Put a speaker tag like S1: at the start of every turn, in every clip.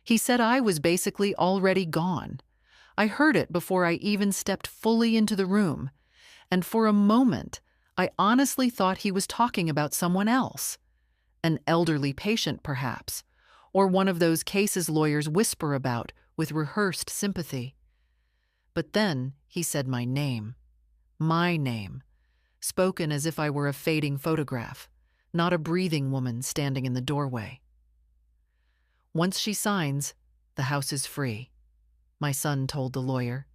S1: He said I was basically already gone. I heard it before I even stepped fully into the room, and for a moment, I honestly thought he was talking about someone else. An elderly patient, perhaps, or one of those cases lawyers whisper about with rehearsed sympathy. But then he said my name, spoken as if I were a fading photograph, not a breathing woman standing in the doorway. Once she signs, the house is free, my son told the lawyer.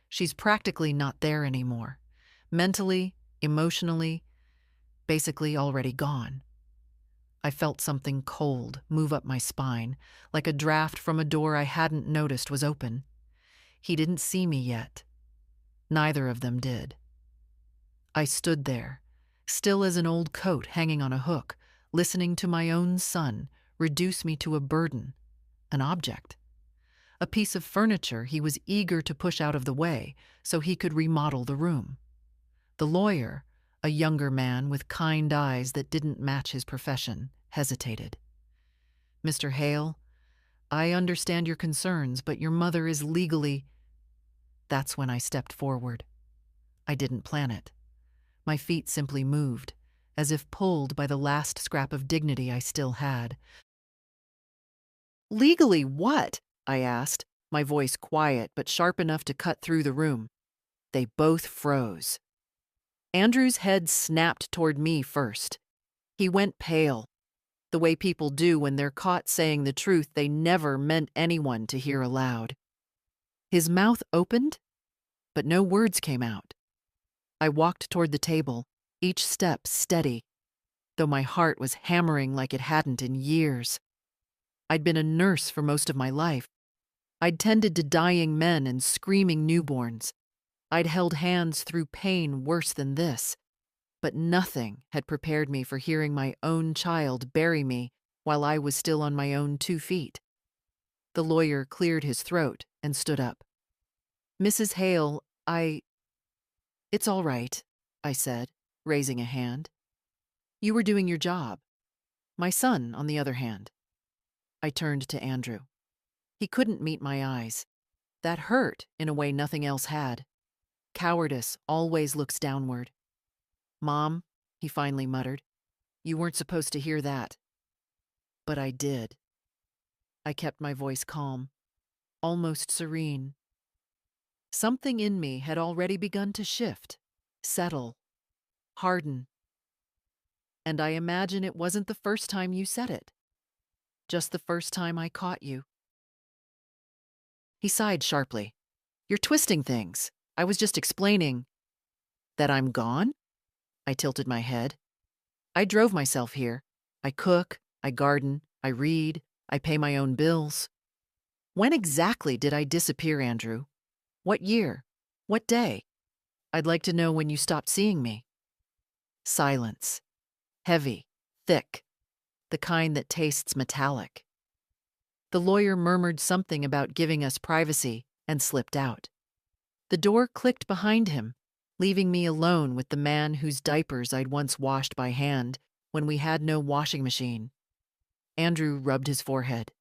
S1: She's practically not there anymore. Mentally, emotionally, basically already gone. I felt something cold move up my spine, like a draft from a door I hadn't noticed was open. He didn't see me yet. Neither of them did. I stood there, still as an old coat hanging on a hook, listening to my own son reduce me to a burden, an object. A piece of furniture he was eager to push out of the way so he could remodel the room. The lawyer, a younger man with kind eyes that didn't match his profession, hesitated. "Mr. Hale, I understand your concerns, but your mother is legally—" That's when I stepped forward. I didn't plan it. My feet simply moved, as if pulled by the last scrap of dignity I still had. "Legally what?" I asked, my voice quiet but sharp enough to cut through the room. They both froze. Andrew's head snapped toward me first. He went pale, the way people do when they're caught saying the truth they never meant anyone to hear aloud. His mouth opened, but no words came out. I walked toward the table, each step steady, though my heart was hammering like it hadn't in years. I'd been a nurse for most of my life. I'd tended to dying men and screaming newborns. I'd held hands through pain worse than this, but nothing had prepared me for hearing my own child bury me while I was still on my own 2 feet. The lawyer cleared his throat and stood up. "Mrs. Hale, It's all right," I said, raising a hand. "You were doing your job. My son, on the other hand." I turned to Andrew. He couldn't meet my eyes. That hurt in a way nothing else had. Cowardice always looks downward. "Mom," he finally muttered, "you weren't supposed to hear that." But I did. I kept my voice calm, almost serene. Something in me had already begun to shift, settle, harden. And I imagine it wasn't the first time you said it, just the first time I caught you. He sighed sharply. "You're twisting things. I was just explaining." "That I'm gone?" I tilted my head. "I drove myself here. I cook, I garden, I read, I pay my own bills." "When exactly did I disappear, Andrew? What year? What day? I'd like to know when you stopped seeing me." Silence. Heavy, thick, the kind that tastes metallic. The lawyer murmured something about giving us privacy and slipped out. The door clicked behind him, leaving me alone with the man whose diapers I'd once washed by hand when we had no washing machine. Andrew rubbed his forehead.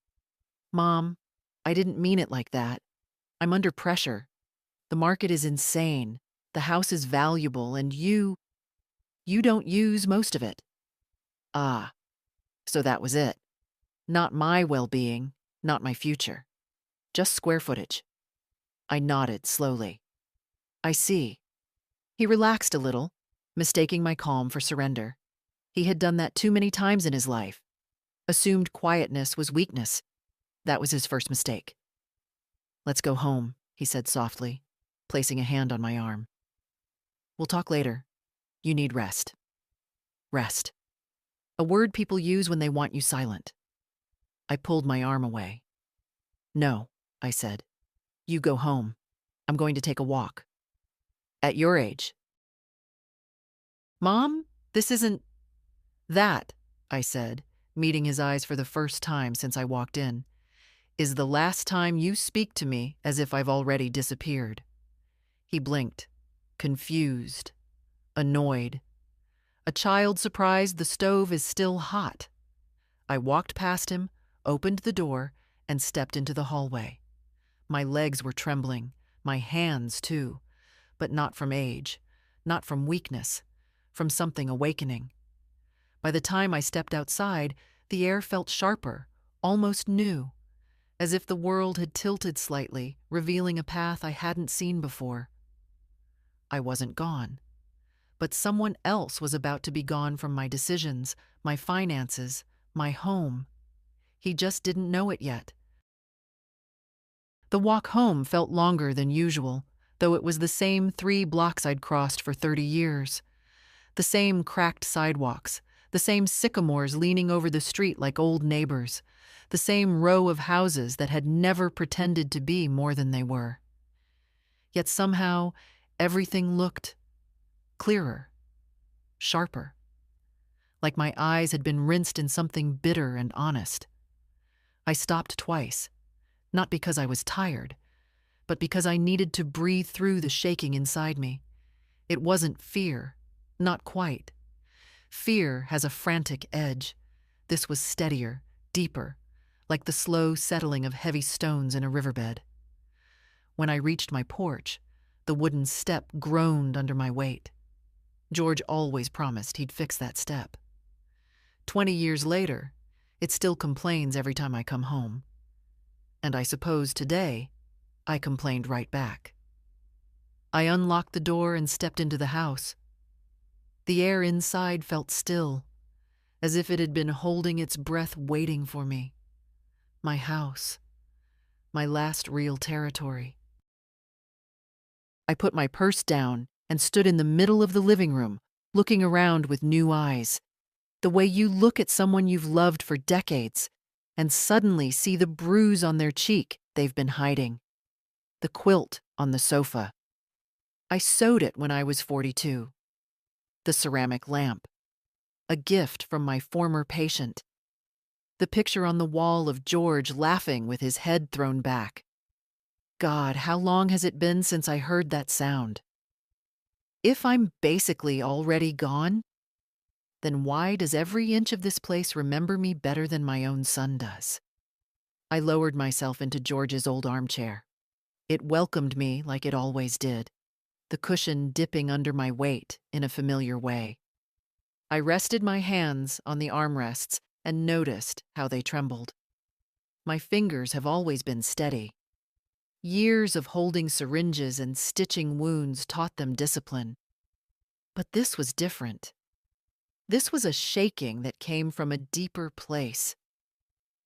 S1: "Mom, I didn't mean it like that. I'm under pressure. The market is insane. The house is valuable, and you don't use most of it." Ah, so that was it. Not my well-being, not my future. Just square footage. I nodded slowly. "I see." He relaxed a little, mistaking my calm for surrender. He had done that too many times in his life. Assumed quietness was weakness. That was his first mistake. "Let's go home," he said softly, placing a hand on my arm. "We'll talk later. You need rest." Rest. A word people use when they want you silent. I pulled my arm away. "No," I said. "You go home. I'm going to take a walk." "At your age." "Mom, this isn't—" "That," I said, meeting his eyes for the first time since I walked in, "is the last time you speak to me as if I've already disappeared." He blinked, confused, annoyed. A child surprised the stove is still hot. I walked past him, opened the door, and stepped into the hallway. My legs were trembling, my hands too, but not from age, not from weakness, from something awakening. By the time I stepped outside, the air felt sharper, almost new, as if the world had tilted slightly, revealing a path I hadn't seen before. I wasn't gone, but someone else was about to be gone from my decisions, my finances, my home. He just didn't know it yet. The walk home felt longer than usual, though it was the same 3 blocks I'd crossed for 30 years. The same cracked sidewalks, the same sycamores leaning over the street like old neighbors, the same row of houses that had never pretended to be more than they were. Yet somehow, everything looked clearer, sharper, like my eyes had been rinsed in something bitter and honest. I stopped twice, not because I was tired, but because I needed to breathe through the shaking inside me. It wasn't fear, not quite. Fear has a frantic edge. This was steadier, deeper, like the slow settling of heavy stones in a riverbed. When I reached my porch, the wooden step groaned under my weight. George always promised he'd fix that step. 20 years later, it still complains every time I come home. And I suppose today, I complained right back. I unlocked the door and stepped into the house. The air inside felt still, as if it had been holding its breath waiting for me. My house, my last real territory. I put my purse down and stood in the middle of the living room, looking around with new eyes, the way you look at someone you've loved for decades and suddenly see the bruise on their cheek they've been hiding, the quilt on the sofa. I sewed it when I was 42. The ceramic lamp, a gift from my former patient. The picture on the wall of George laughing with his head thrown back. God, how long has it been since I heard that sound? If I'm basically already gone, then why does every inch of this place remember me better than my own son does? I lowered myself into George's old armchair. It welcomed me like it always did, the cushion dipping under my weight in a familiar way. I rested my hands on the armrests and noticed how they trembled. My fingers have always been steady. Years of holding syringes and stitching wounds taught them discipline. But this was different. This was a shaking that came from a deeper place,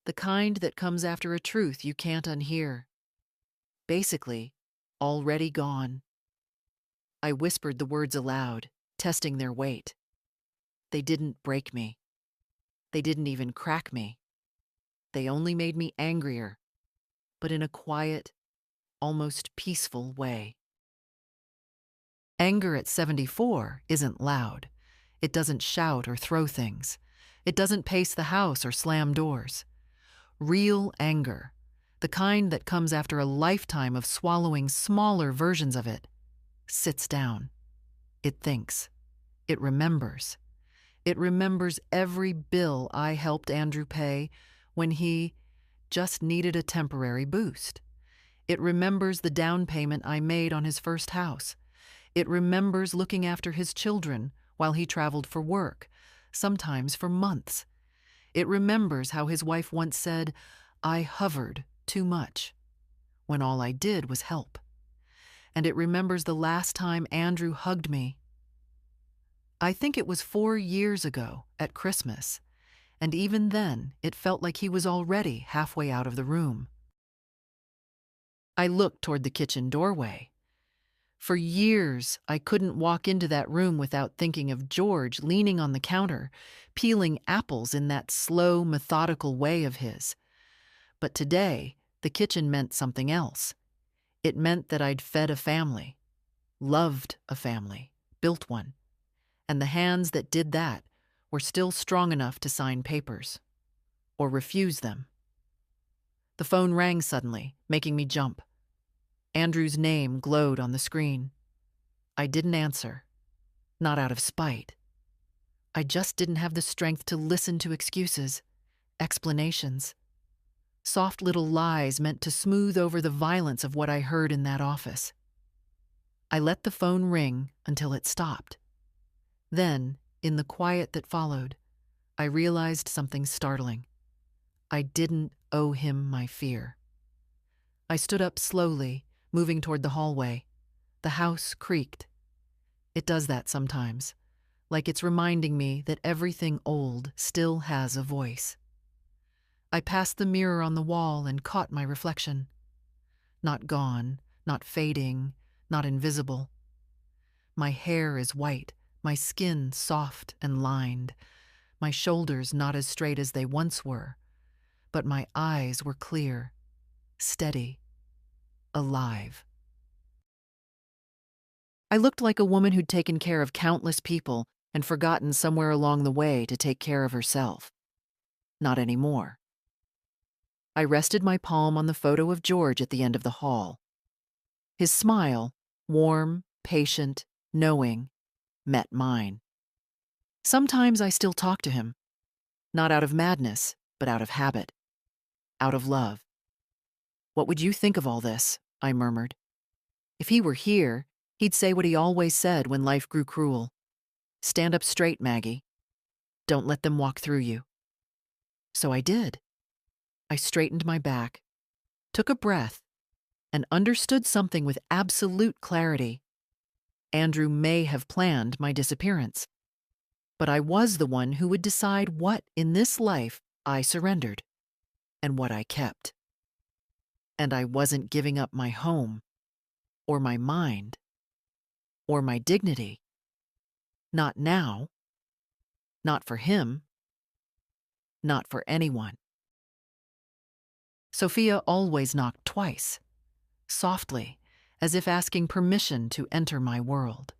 S1: the kind that comes after a truth you can't unhear. Basically, already gone. I whispered the words aloud, testing their weight. They didn't break me. They didn't even crack me. They only made me angrier, but in a quiet, almost peaceful way. Anger at 74 isn't loud. It doesn't shout or throw things. It doesn't pace the house or slam doors. Real anger, the kind that comes after a lifetime of swallowing smaller versions of it, sits down. It thinks. It remembers. It remembers every bill I helped Andrew pay when he just needed a temporary boost. It remembers the down payment I made on his first house. It remembers looking after his children while he traveled for work, sometimes for months. It remembers how his wife once said, "I hovered too much," when all I did was help. And it remembers the last time Andrew hugged me. I think it was 4 years ago at Christmas, and even then it felt like he was already halfway out of the room. I looked toward the kitchen doorway. For years, I couldn't walk into that room without thinking of George leaning on the counter, peeling apples in that slow, methodical way of his. But today, the kitchen meant something else. It meant that I'd fed a family, loved a family, built one. And the hands that did that were still strong enough to sign papers, or refuse them. The phone rang suddenly, making me jump. Andrew's name glowed on the screen. I didn't answer, not out of spite. I just didn't have the strength to listen to excuses, explanations. soft little lies meant to smooth over the violence of what I heard in that office. I let the phone ring until it stopped. Then, in the quiet that followed, I realized something startling. I didn't owe him my fear. I stood up slowly, moving toward the hallway. The house creaked. It does that sometimes, like it's reminding me that everything old still has a voice. I passed the mirror on the wall and caught my reflection. Not gone, not fading, not invisible. My hair is white, my skin soft and lined, my shoulders not as straight as they once were, but my eyes were clear, steady, alive. I looked like a woman who'd taken care of countless people and forgotten somewhere along the way to take care of herself. Not anymore. I rested my palm on the photo of George at the end of the hall. His smile, warm, patient, knowing, met mine. Sometimes I still talk to him, not out of madness, but out of habit, out of love. "What would you think of all this?" I murmured. "If he were here, he'd say what he always said when life grew cruel. Stand up straight, Maggie. Don't let them walk through you." So I did. I straightened my back, took a breath, and understood something with absolute clarity. Andrew may have planned my disappearance, but I was the one who would decide what in this life I surrendered and what I kept. And I wasn't giving up my home, or my mind, or my dignity. Not now. Not for him. Not for anyone. Sophia always knocked twice, softly, as if asking permission to enter my world.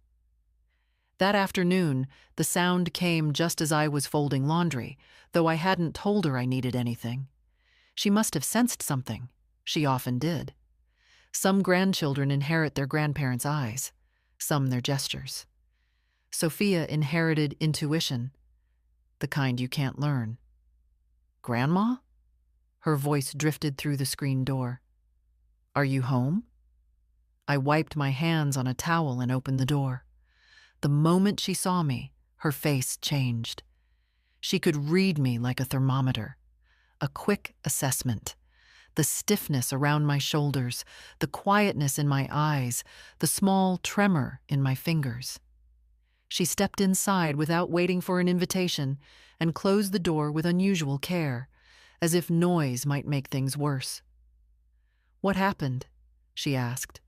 S1: That afternoon, the sound came just as I was folding laundry, though I hadn't told her I needed anything. She must have sensed something. She often did. Some grandchildren inherit their grandparents' eyes, some their gestures. Sophia inherited intuition, the kind you can't learn. "Grandma?" Her voice drifted through the screen door. "Are you home?" I wiped my hands on a towel and opened the door. The moment she saw me, her face changed. She could read me like a thermometer. A quick assessment. The stiffness around my shoulders, the quietness in my eyes, the small tremor in my fingers. She stepped inside without waiting for an invitation and closed the door with unusual care, as if noise might make things worse. "What happened?" she asked.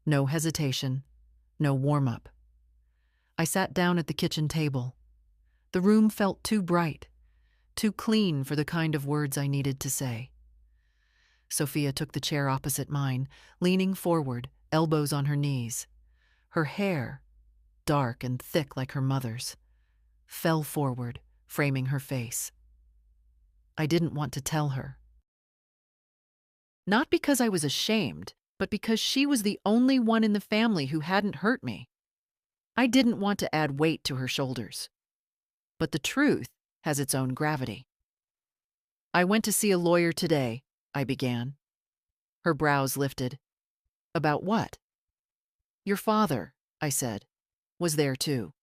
S1: No hesitation, no warm-up. I sat down at the kitchen table. The room felt too bright, too clean for the kind of words I needed to say. Sophia took the chair opposite mine, leaning forward, elbows on her knees. Her hair, dark and thick like her mother's, fell forward, framing her face. I didn't want to tell her. Not because I was ashamed, but because she was the only one in the family who hadn't hurt me. I didn't want to add weight to her shoulders. But the truth has its own gravity. "I went to see a lawyer today," I began. Her brows lifted. "About what?" "Your father," I said, "was there too."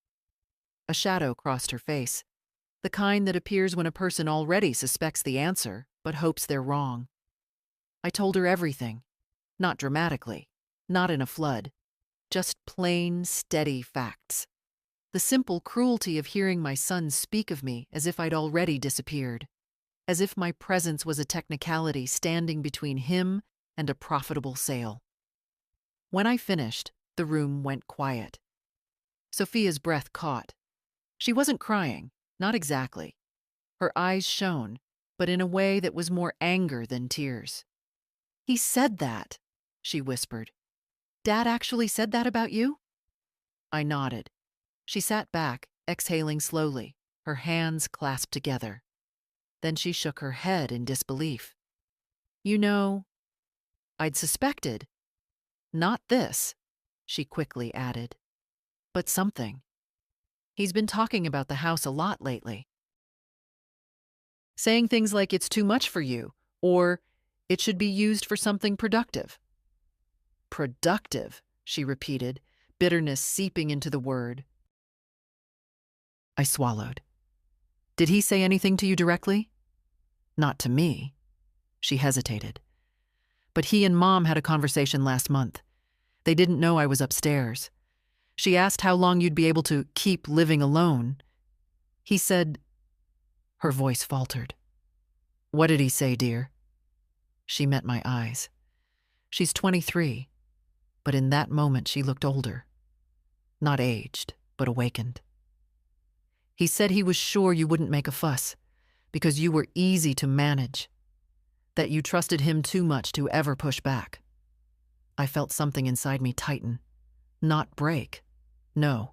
S1: A shadow crossed her face, the kind that appears when a person already suspects the answer, but hopes they're wrong. I told her everything, not dramatically, not in a flood, just plain, steady facts. The simple cruelty of hearing my son speak of me as if I'd already disappeared, as if my presence was a technicality standing between him and a profitable sale. When I finished, the room went quiet. Sophia's breath caught. She wasn't crying, not exactly. Her eyes shone, but in a way that was more anger than tears. "He said that," she whispered. "Dad actually said that about you?" I nodded. She sat back, exhaling slowly, her hands clasped together. Then she shook her head in disbelief. "You know, I'd suspected. Not this," she quickly added, "but something. He's been talking about the house a lot lately. Saying things like it's too much for you, Or it should be used for something productive. Productive, she repeated, bitterness seeping into the word. I swallowed. Did he say anything to you directly? Not to me. She hesitated. But he and Mom had a conversation last month. They didn't know I was upstairs. She asked how long you'd be able to keep living alone. He said... Her voice faltered. What did he say, dear? She met my eyes. She's 23, but in that moment she looked older. Not aged, but awakened. He said he was sure you wouldn't make a fuss, because you were easy to manage, that you trusted him too much to ever push back. I felt something inside me tighten. Not break. No.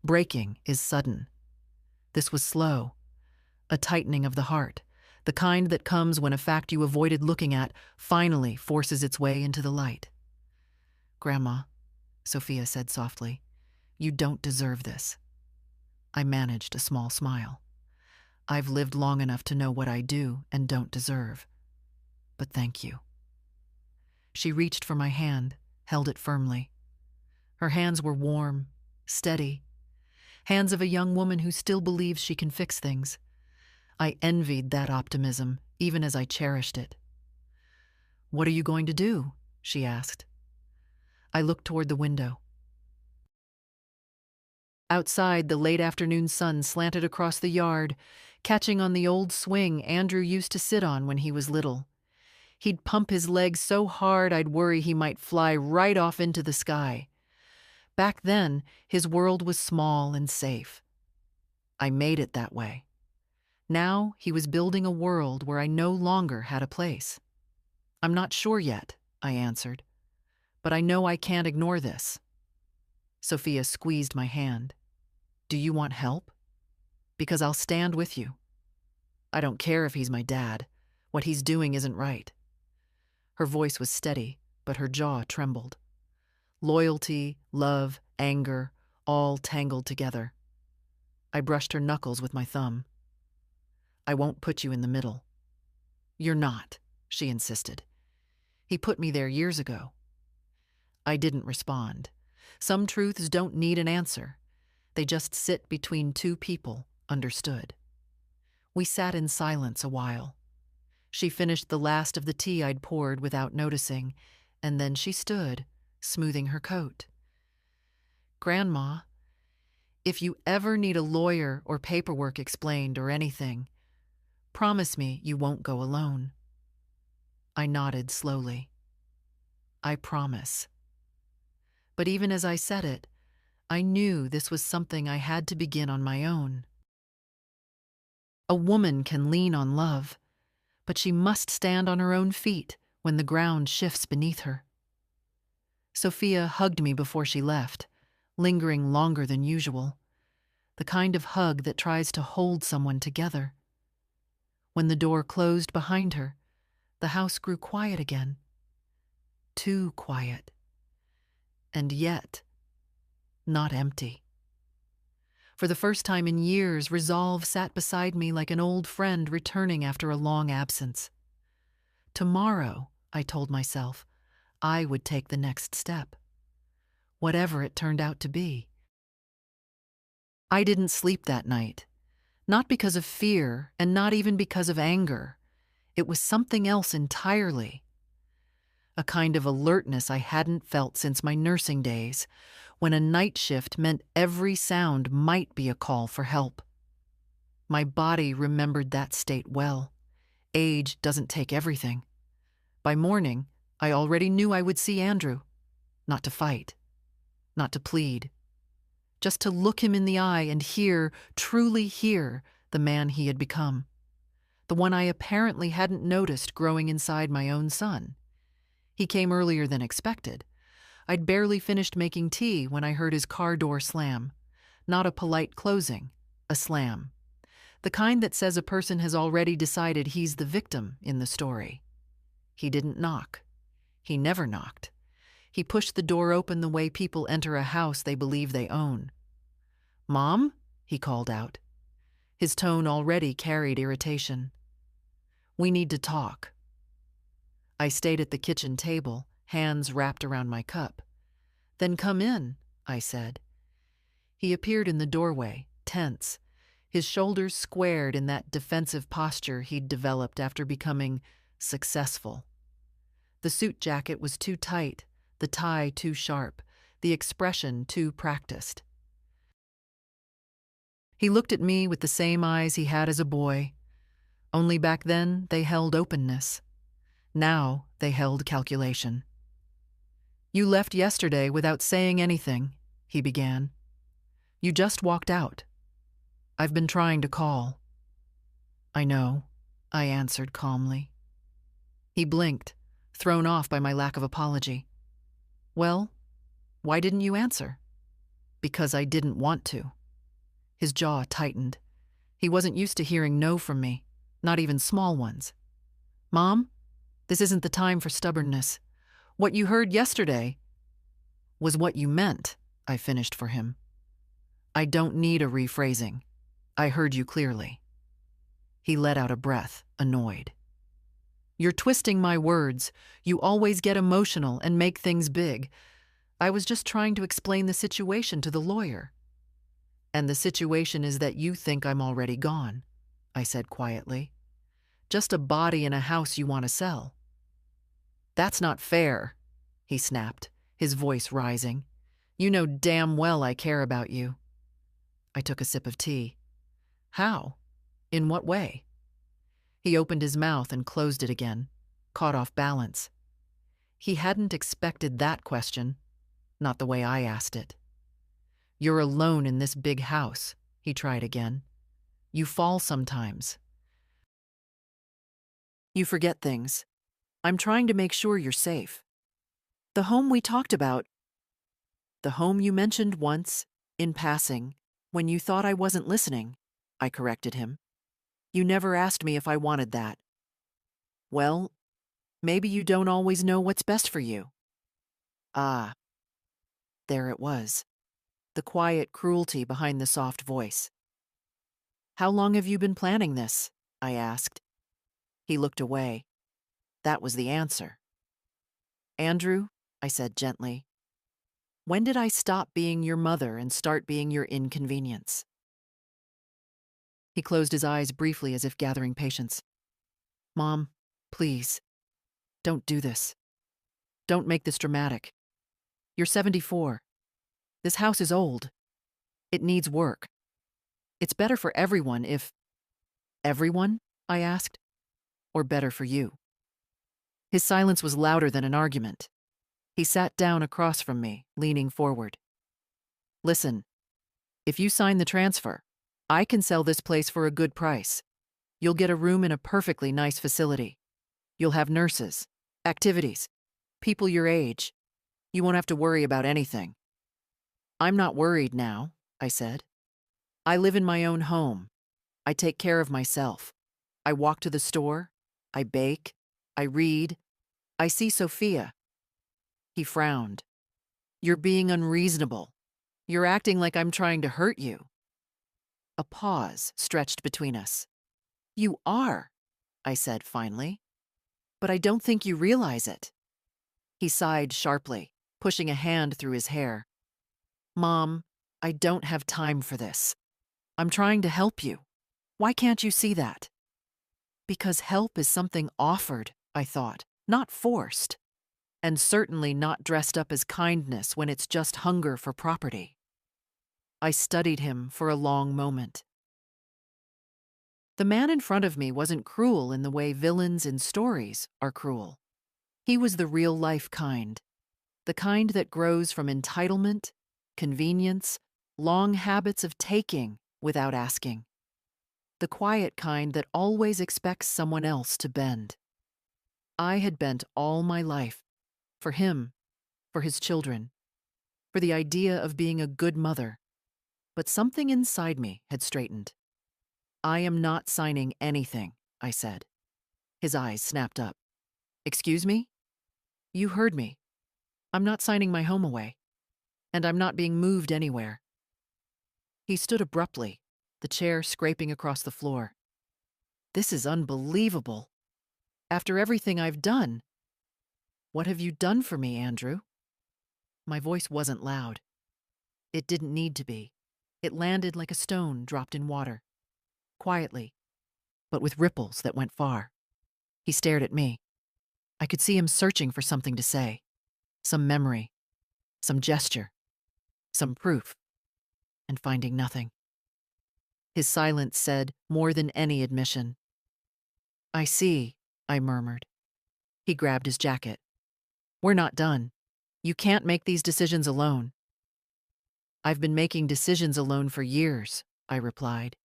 S1: Breaking is sudden. This was slow. A tightening of the heart, the kind that comes when a fact you avoided looking at finally forces its way into the light. Grandma, Sophia said softly, you don't deserve this. I managed a small smile. I've lived long enough to know what I do and don't deserve. But thank you. She reached for my hand, held it firmly. Her hands were warm, steady, hands of a young woman who still believes she can fix things. I envied that optimism, even as I cherished it. What are you going to do? She asked. I looked toward the window. Outside, the late afternoon sun slanted across the yard, catching on the old swing Andrew used to sit on when he was little. He'd pump his legs so hard I'd worry he might fly right off into the sky. Back then, his world was small and safe. I made it that way. Now he was building a world where I no longer had a place. I'm not sure yet, I answered, but I know I can't ignore this. Sophia squeezed my hand. Do you want help? Because I'll stand with you. I don't care if he's my dad. What he's doing isn't right. Her voice was steady, but her jaw trembled. Loyalty, love, anger, all tangled together. I brushed her knuckles with my thumb. I won't put you in the middle. You're not, she insisted. He put me there years ago. I didn't respond. Some truths don't need an answer. They just sit between two people, understood. We sat in silence a while. She finished the last of the tea I'd poured without noticing, and then she stood, smoothing her coat. Grandma, if you ever need a lawyer or paperwork explained or anything, promise me you won't go alone. I nodded slowly. I promise. But even as I said it, I knew this was something I had to begin on my own. A woman can lean on love, but she must stand on her own feet when the ground shifts beneath her. Sophia hugged me before she left, lingering longer than usual, the kind of hug that tries to hold someone together. When the door closed behind her, the house grew quiet again. Too quiet. And yet, not empty. For the first time in years, resolve sat beside me like an old friend returning after a long absence. Tomorrow, I told myself, I would take the next step, whatever it turned out to be. I didn't sleep that night, not because of fear and not even because of anger. It was something else entirely. A kind of alertness I hadn't felt since my nursing days, when a night shift meant every sound might be a call for help. My body remembered that state well. Age doesn't take everything. By morning, I already knew I would see Andrew. Not to fight. Not to plead. Just to look him in the eye and hear, truly hear, the man he had become. The one I apparently hadn't noticed growing inside my own son. He came earlier than expected. I'd barely finished making tea when I heard his car door slam. Not a polite closing, a slam. The kind that says a person has already decided he's the victim in the story. He didn't knock. He never knocked. He pushed the door open the way people enter a house they believe they own. "Mom?" he called out. His tone already carried irritation. "We need to talk." I stayed at the kitchen table, hands wrapped around my cup. Then come in, I said. He appeared in the doorway, tense, his shoulders squared in that defensive posture he'd developed after becoming successful. The suit jacket was too tight, the tie too sharp, the expression too practiced. He looked at me with the same eyes he had as a boy, only back then they held openness. Now they held calculation. "You left yesterday without saying anything," he began. "You just walked out. I've been trying to call." "I know," I answered calmly. He blinked, thrown off by my lack of apology. "Well, why didn't you answer?" "Because I didn't want to." His jaw tightened. He wasn't used to hearing no from me, not even small ones. "Mom, this isn't the time for stubbornness. What you heard yesterday was what you meant," I finished for him. "I don't need a rephrasing. I heard you clearly." He let out a breath, annoyed. "You're twisting my words. You always get emotional and make things big. I was just trying to explain the situation to the lawyer." "And the situation is that you think I'm already gone," I said quietly. "Just a body in a house you want to sell." "That's not fair," he snapped, his voice rising. "You know damn well I care about you." I took a sip of tea. "How? In what way?" He opened his mouth and closed it again, caught off balance. He hadn't expected that question, not the way I asked it. "You're alone in this big house," he tried again. "You fall sometimes. You forget things. I'm trying to make sure you're safe. The home we talked about, the home you mentioned once, in passing, when you thought I wasn't listening," I corrected him. "You never asked me if I wanted that." "Well, maybe you don't always know what's best for you." Ah, there it was, the quiet cruelty behind the soft voice. "How long have you been planning this?" I asked. He looked away. That was the answer. "Andrew," I said gently, "when did I stop being your mother and start being your inconvenience?" He closed his eyes briefly as if gathering patience. "Mom, please, don't do this. Don't make this dramatic. You're 74. This house is old. It needs work. It's better for everyone if—" "Everyone?" I asked. "Or better for you?" His silence was louder than an argument. He sat down across from me, leaning forward. "Listen, if you sign the transfer, I can sell this place for a good price. You'll get a room in a perfectly nice facility. You'll have nurses, activities, people your age. You won't have to worry about anything." "I'm not worried now," I said. "I live in my own home. I take care of myself. I walk to the store. I bake. I read. I see Sophia." He frowned. "You're being unreasonable. You're acting like I'm trying to hurt you." A pause stretched between us. "You are," I said finally. "But I don't think you realize it." He sighed sharply, pushing a hand through his hair. "Mom, I don't have time for this. I'm trying to help you. Why can't you see that?" "Because help is something offered," I thought, "not forced. And certainly not dressed up as kindness when it's just hunger for property." I studied him for a long moment. The man in front of me wasn't cruel in the way villains in stories are cruel. He was the real-life kind, the kind that grows from entitlement, convenience, long habits of taking without asking. The quiet kind that always expects someone else to bend. I had bent all my life, for him, for his children, for the idea of being a good mother, but something inside me had straightened. "I am not signing anything," I said. His eyes snapped up. "Excuse me? You heard me. I'm not signing my home away, and I'm not being moved anywhere." He stood abruptly, the chair scraping across the floor. "This is unbelievable. After everything I've done, "What have you done for me, Andrew?" My voice wasn't loud. It didn't need to be. It landed like a stone dropped in water, quietly, but with ripples that went far. He stared at me. I could see him searching for something to say, some memory, some gesture, some proof, and finding nothing. His silence said more than any admission. "I see," I murmured. He grabbed his jacket. "We're not done. You can't make these decisions alone." "I've been making decisions alone for years," I replied.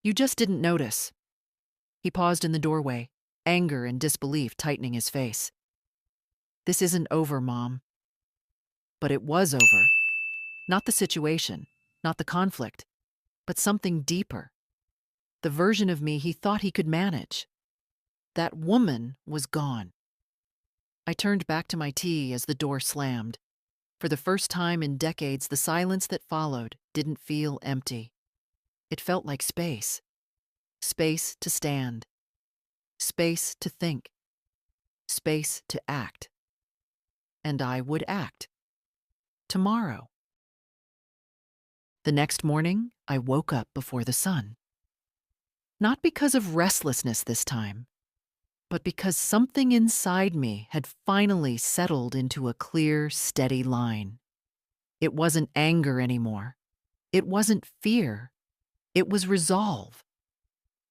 S1: "You just didn't notice." He paused in the doorway, anger and disbelief tightening his face. "This isn't over, Mom." But it was over. Not the situation, not the conflict, but something deeper. The version of me he thought he could manage. That woman was gone. I turned back to my tea as the door slammed. For the first time in decades, the silence that followed didn't feel empty. It felt like space. Space to stand. Space to think. Space to act. And I would act. Tomorrow. The next morning, I woke up before the sun. Not because of restlessness this time, but because something inside me had finally settled into a clear, steady line. It wasn't anger anymore. It wasn't fear. It was resolve.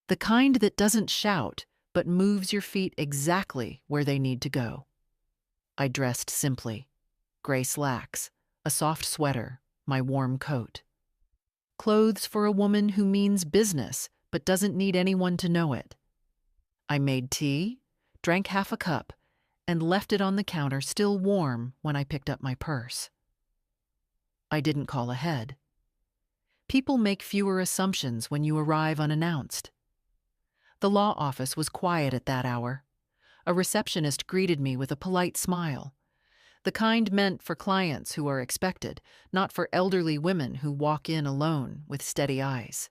S1: The kind that doesn't shout, but moves your feet exactly where they need to go. I dressed simply. Gray slacks, a soft sweater, my warm coat. Clothes for a woman who means business, but doesn't need anyone to know it. I made tea, drank half a cup, and left it on the counter still warm when I picked up my purse. I didn't call ahead. People make fewer assumptions when you arrive unannounced. The law office was quiet at that hour. A receptionist greeted me with a polite smile, the kind meant for clients who are expected, not for elderly women who walk in alone with steady eyes.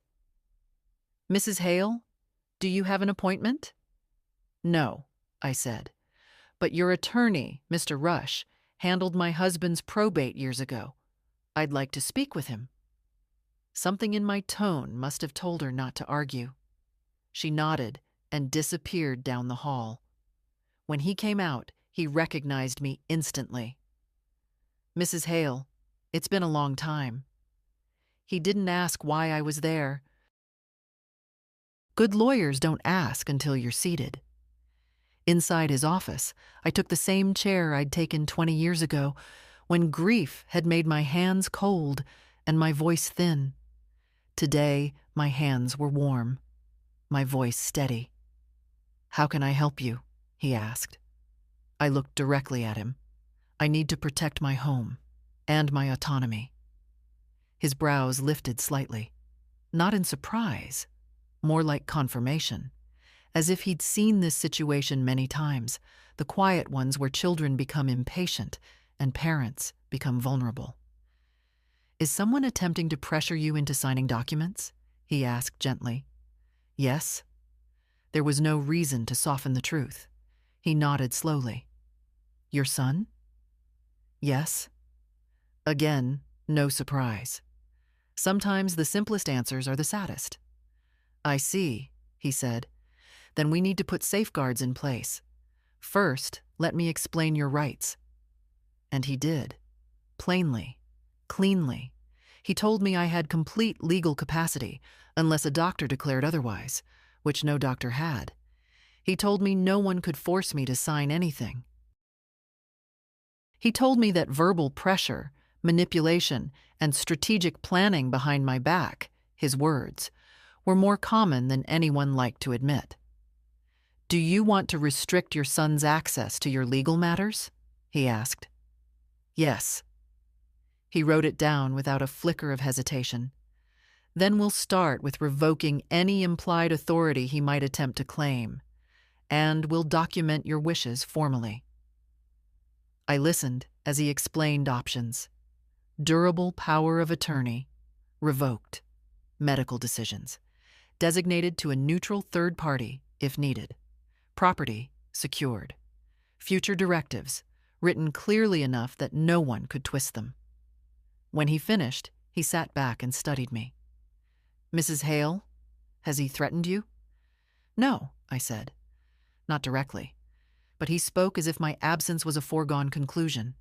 S1: "Mrs. Hale, do you have an appointment?" "No," I said, "but your attorney, Mr. Rush, handled my husband's probate years ago. I'd like to speak with him." Something in my tone must have told her not to argue. She nodded and disappeared down the hall. When he came out, he recognized me instantly. "Mrs. Hale, it's been a long time." He didn't ask why I was there. Good lawyers don't ask until you're seated. Inside his office, I took the same chair I'd taken 20 years ago, when grief had made my hands cold and my voice thin. Today, my hands were warm, my voice steady. "How can I help you?" he asked. I looked directly at him. "I need to protect my home and my autonomy." His brows lifted slightly, not in surprise, more like confirmation, as if he'd seen this situation many times, the quiet ones where children become impatient and parents become vulnerable. "Is someone attempting to pressure you into signing documents?" he asked gently. "Yes." There was no reason to soften the truth. He nodded slowly. "Your son?" "Yes." Again, no surprise. Sometimes the simplest answers are the saddest. "I see," he said. "Then we need to put safeguards in place. First, let me explain your rights." And he did. Plainly, cleanly. He told me I had complete legal capacity, unless a doctor declared otherwise, which no doctor had. He told me no one could force me to sign anything. He told me that verbal pressure, manipulation, and strategic planning behind my back, his words, were more common than anyone liked to admit. "Do you want to restrict your son's access to your legal matters?" he asked. "Yes." He wrote it down without a flicker of hesitation. "Then we'll start with revoking any implied authority he might attempt to claim, and we'll document your wishes formally." I listened as he explained options. Durable power of attorney, revoked. Medical decisions, designated to a neutral third party if needed. Property, secured. Future directives, written clearly enough that no one could twist them. When he finished, he sat back and studied me. "Mrs. Hale, has he threatened you?" "No," I said. "Not directly. But he spoke as if my absence was a foregone conclusion."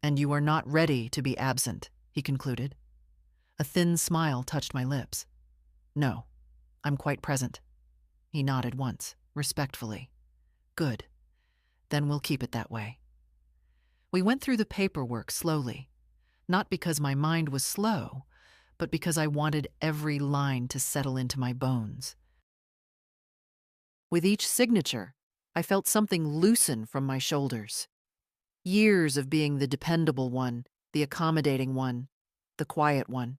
S1: "And you are not ready to be absent," he concluded. A thin smile touched my lips. "No, I'm quite present." He nodded once, respectfully. "Good. Then we'll keep it that way." We went through the paperwork slowly, not because my mind was slow, but because I wanted every line to settle into my bones. With each signature, I felt something loosen from my shoulders. Years of being the dependable one, the accommodating one, the quiet one.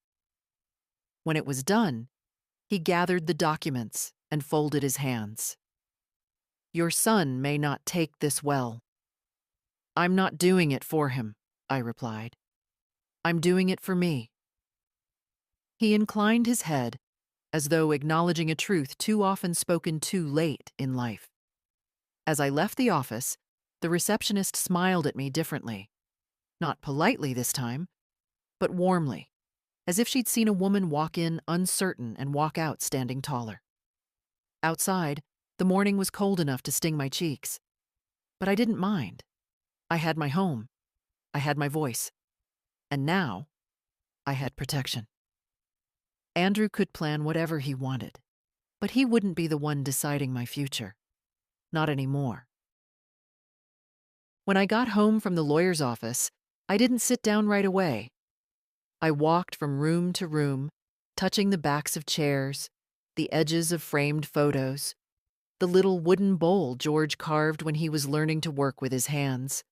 S1: When it was done, he gathered the documents and folded his hands. "Your son may not take this well." "I'm not doing it for him," I replied. "I'm doing it for me." He inclined his head, as though acknowledging a truth too often spoken too late in life. As I left the office, the receptionist smiled at me differently. Not politely this time, but warmly, as if she'd seen a woman walk in uncertain and walk out standing taller. Outside, the morning was cold enough to sting my cheeks. But I didn't mind. I had my home. I had my voice. And now, I had protection. Andrew could plan whatever he wanted, but he wouldn't be the one deciding my future. Not anymore. When I got home from the lawyer's office, I didn't sit down right away. I walked from room to room, touching the backs of chairs, the edges of framed photos, the little wooden bowl George carved when he was learning to work with his hands.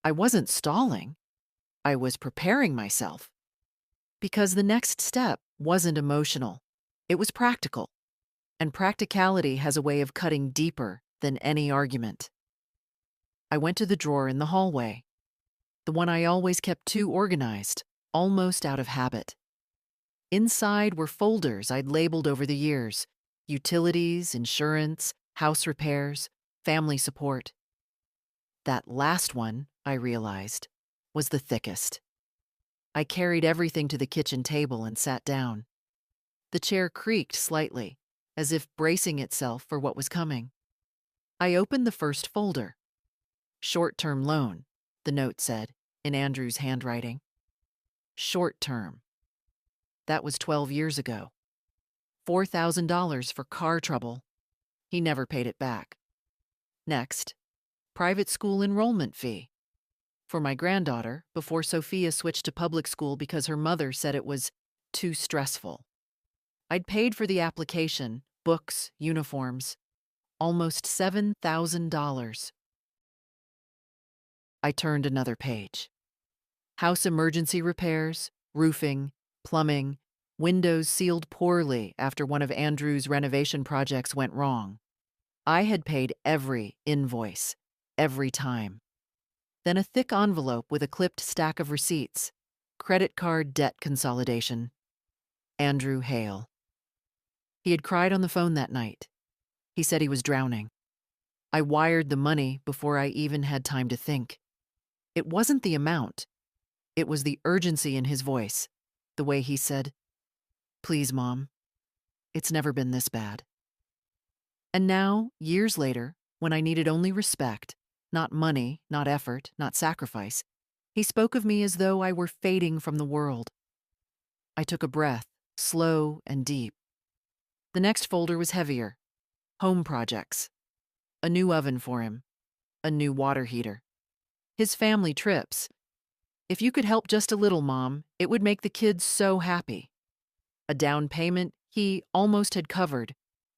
S1: I wasn't stalling. I was preparing myself. Because the next step wasn't emotional. It was practical. And practicality has a way of cutting deeper than any argument. I went to the drawer in the hallway, the one I always kept too organized, almost out of habit. Inside were folders I'd labeled over the years: utilities, insurance, house repairs, family support. That last one, I realized, was the thickest. I carried everything to the kitchen table and sat down. The chair creaked slightly, as if bracing itself for what was coming. I opened the first folder. "Short-term loan," the note said, in Andrew's handwriting. Short-term. That was 12 years ago. $4,000 for car trouble. He never paid it back. Next, private school enrollment fee. For my granddaughter, before Sophia switched to public school because her mother said it was too stressful. I'd paid for the application, books, uniforms. Almost $7,000. I turned another page. House emergency repairs, roofing, plumbing, windows sealed poorly after one of Andrew's renovation projects went wrong. I had paid every invoice, every time. Then a thick envelope with a clipped stack of receipts. Credit card debt consolidation. Andrew Hale. He had cried on the phone that night. He said he was drowning. I wired the money before I even had time to think. It wasn't the amount. It was the urgency in his voice, the way he said, "Please, Mom, it's never been this bad." And now, years later, when I needed only respect, not money, not effort, not sacrifice, he spoke of me as though I were fading from the world. I took a breath, slow and deep. The next folder was heavier. Home projects. A new oven for him. A new water heater. His family trips. "If you could help just a little, Mom, it would make the kids so happy." A down payment he almost had covered,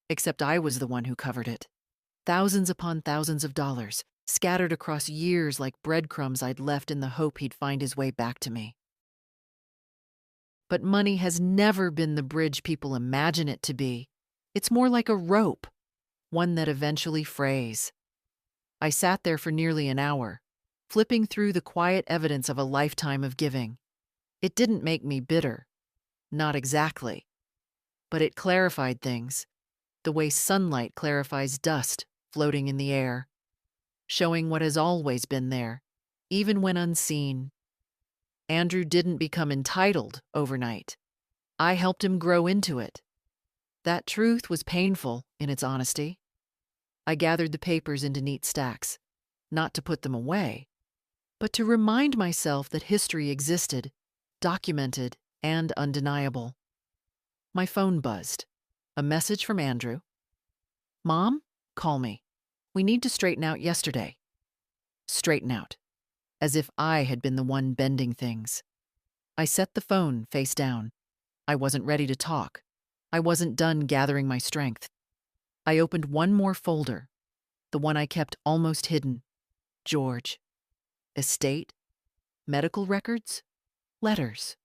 S1: except I was the one who covered it. Thousands upon thousands of dollars, scattered across years like breadcrumbs I'd left in the hope he'd find his way back to me. But money has never been the bridge people imagine it to be. It's more like a rope, one that eventually frays. I sat there for nearly an hour, flipping through the quiet evidence of a lifetime of giving. It didn't make me bitter. Not exactly. But it clarified things, the way sunlight clarifies dust floating in the air, showing what has always been there, even when unseen. Andrew didn't become entitled overnight. I helped him grow into it. That truth was painful in its honesty. I gathered the papers into neat stacks, not to put them away, but to remind myself that history existed, documented and undeniable. My phone buzzed. A message from Andrew. "Mom, call me. We need to straighten out yesterday." Straighten out. As if I had been the one bending things. I set the phone face down. I wasn't ready to talk. I wasn't done gathering my strength. I opened one more folder, the one I kept almost hidden. George. Estate. Medical records. Letters.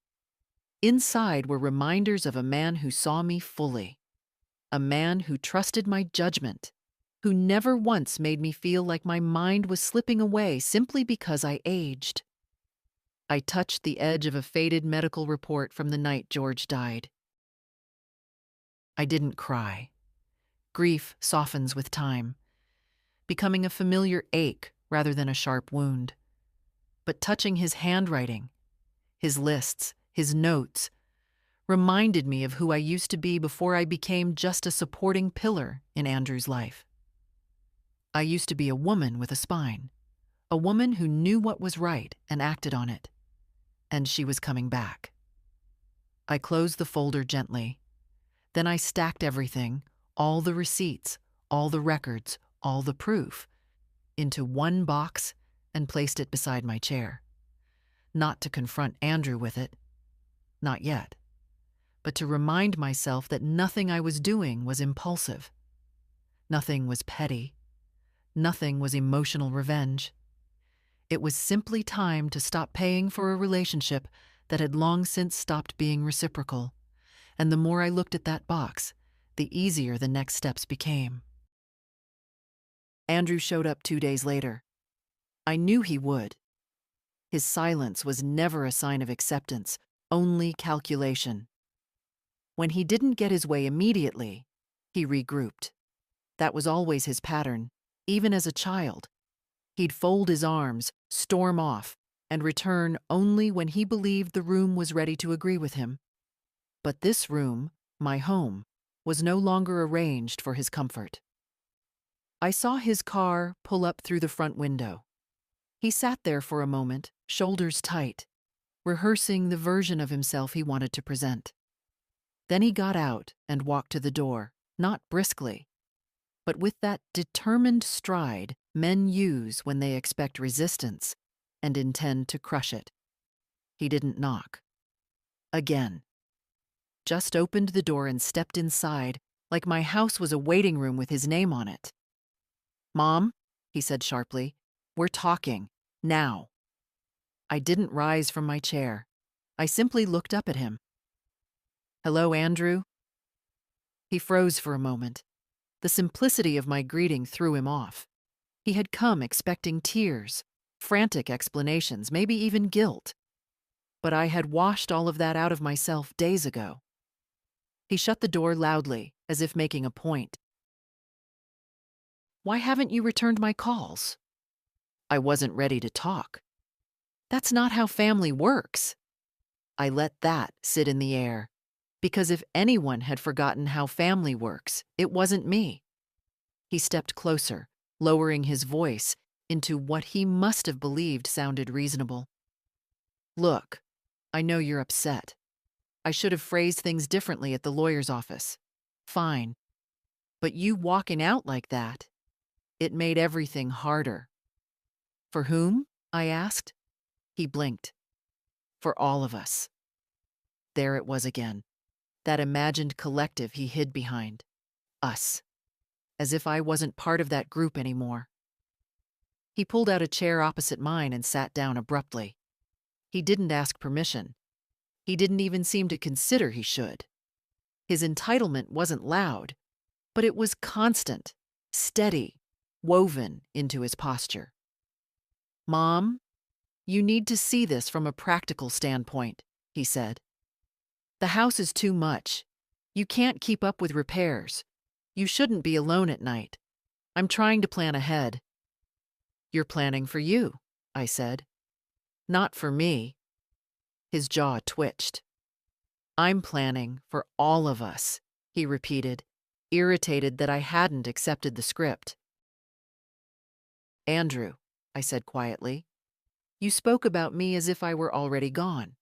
S1: Inside were reminders of a man who saw me fully. A man who trusted my judgment, who never once made me feel like my mind was slipping away simply because I aged. I touched the edge of a faded medical report from the night George died. I didn't cry. Grief softens with time, becoming a familiar ache rather than a sharp wound. But touching his handwriting, his lists, his notes, reminded me of who I used to be before I became just a supporting pillar in Andrew's life. I used to be a woman with a spine, a woman who knew what was right and acted on it. And she was coming back. I closed the folder gently. Then I stacked everything, all the receipts, all the records, all the proof, into one box and placed it beside my chair. Not to confront Andrew with it, not yet, but to remind myself that nothing I was doing was impulsive. Nothing was petty. Nothing was emotional revenge. It was simply time to stop paying for a relationship that had long since stopped being reciprocal, and the more I looked at that box, the easier the next steps became. Andrew showed up 2 days later. I knew he would. His silence was never a sign of acceptance, only calculation. When he didn't get his way immediately, he regrouped. That was always his pattern, even as a child. He'd fold his arms, storm off, and return only when he believed the room was ready to agree with him. But this room, my home, was no longer arranged for his comfort. I saw his car pull up through the front window. He sat there for a moment, shoulders tight, rehearsing the version of himself he wanted to present. Then he got out and walked to the door, not briskly, but with that determined stride men use when they expect resistance and intend to crush it. He didn't knock. Again. Just opened the door and stepped inside like my house was a waiting room with his name on it. "Mom," he said sharply, "we're talking. Now." I didn't rise from my chair. I simply looked up at him. "Hello, Andrew?" He froze for a moment. The simplicity of my greeting threw him off. He had come expecting tears, frantic explanations, maybe even guilt. But I had washed all of that out of myself days ago. He shut the door loudly, as if making a point. "Why haven't you returned my calls?" I wasn't ready to talk. That's not how family works. I let that sit in the air, because if anyone had forgotten how family works, it wasn't me. He stepped closer, lowering his voice into what he must have believed sounded reasonable. "Look, I know you're upset. I should have phrased things differently at the lawyer's office. Fine. But you walking out like that, it made everything harder." "For whom?" I asked. He blinked. "For all of us." There it was again, that imagined collective he hid behind. Us. As if I wasn't part of that group anymore. He pulled out a chair opposite mine and sat down abruptly. He didn't ask permission. He didn't even seem to consider he should. His entitlement wasn't loud, but it was constant, steady, woven into his posture. "Mom, you need to see this from a practical standpoint," he said. "The house is too much. You can't keep up with repairs. You shouldn't be alone at night. I'm trying to plan ahead. You're planning for you, I said. Not for me. His jaw twitched. I'm planning for all of us, he repeated, irritated that I hadn't accepted the script. Andrew, I said quietly, you spoke about me as if I were already gone.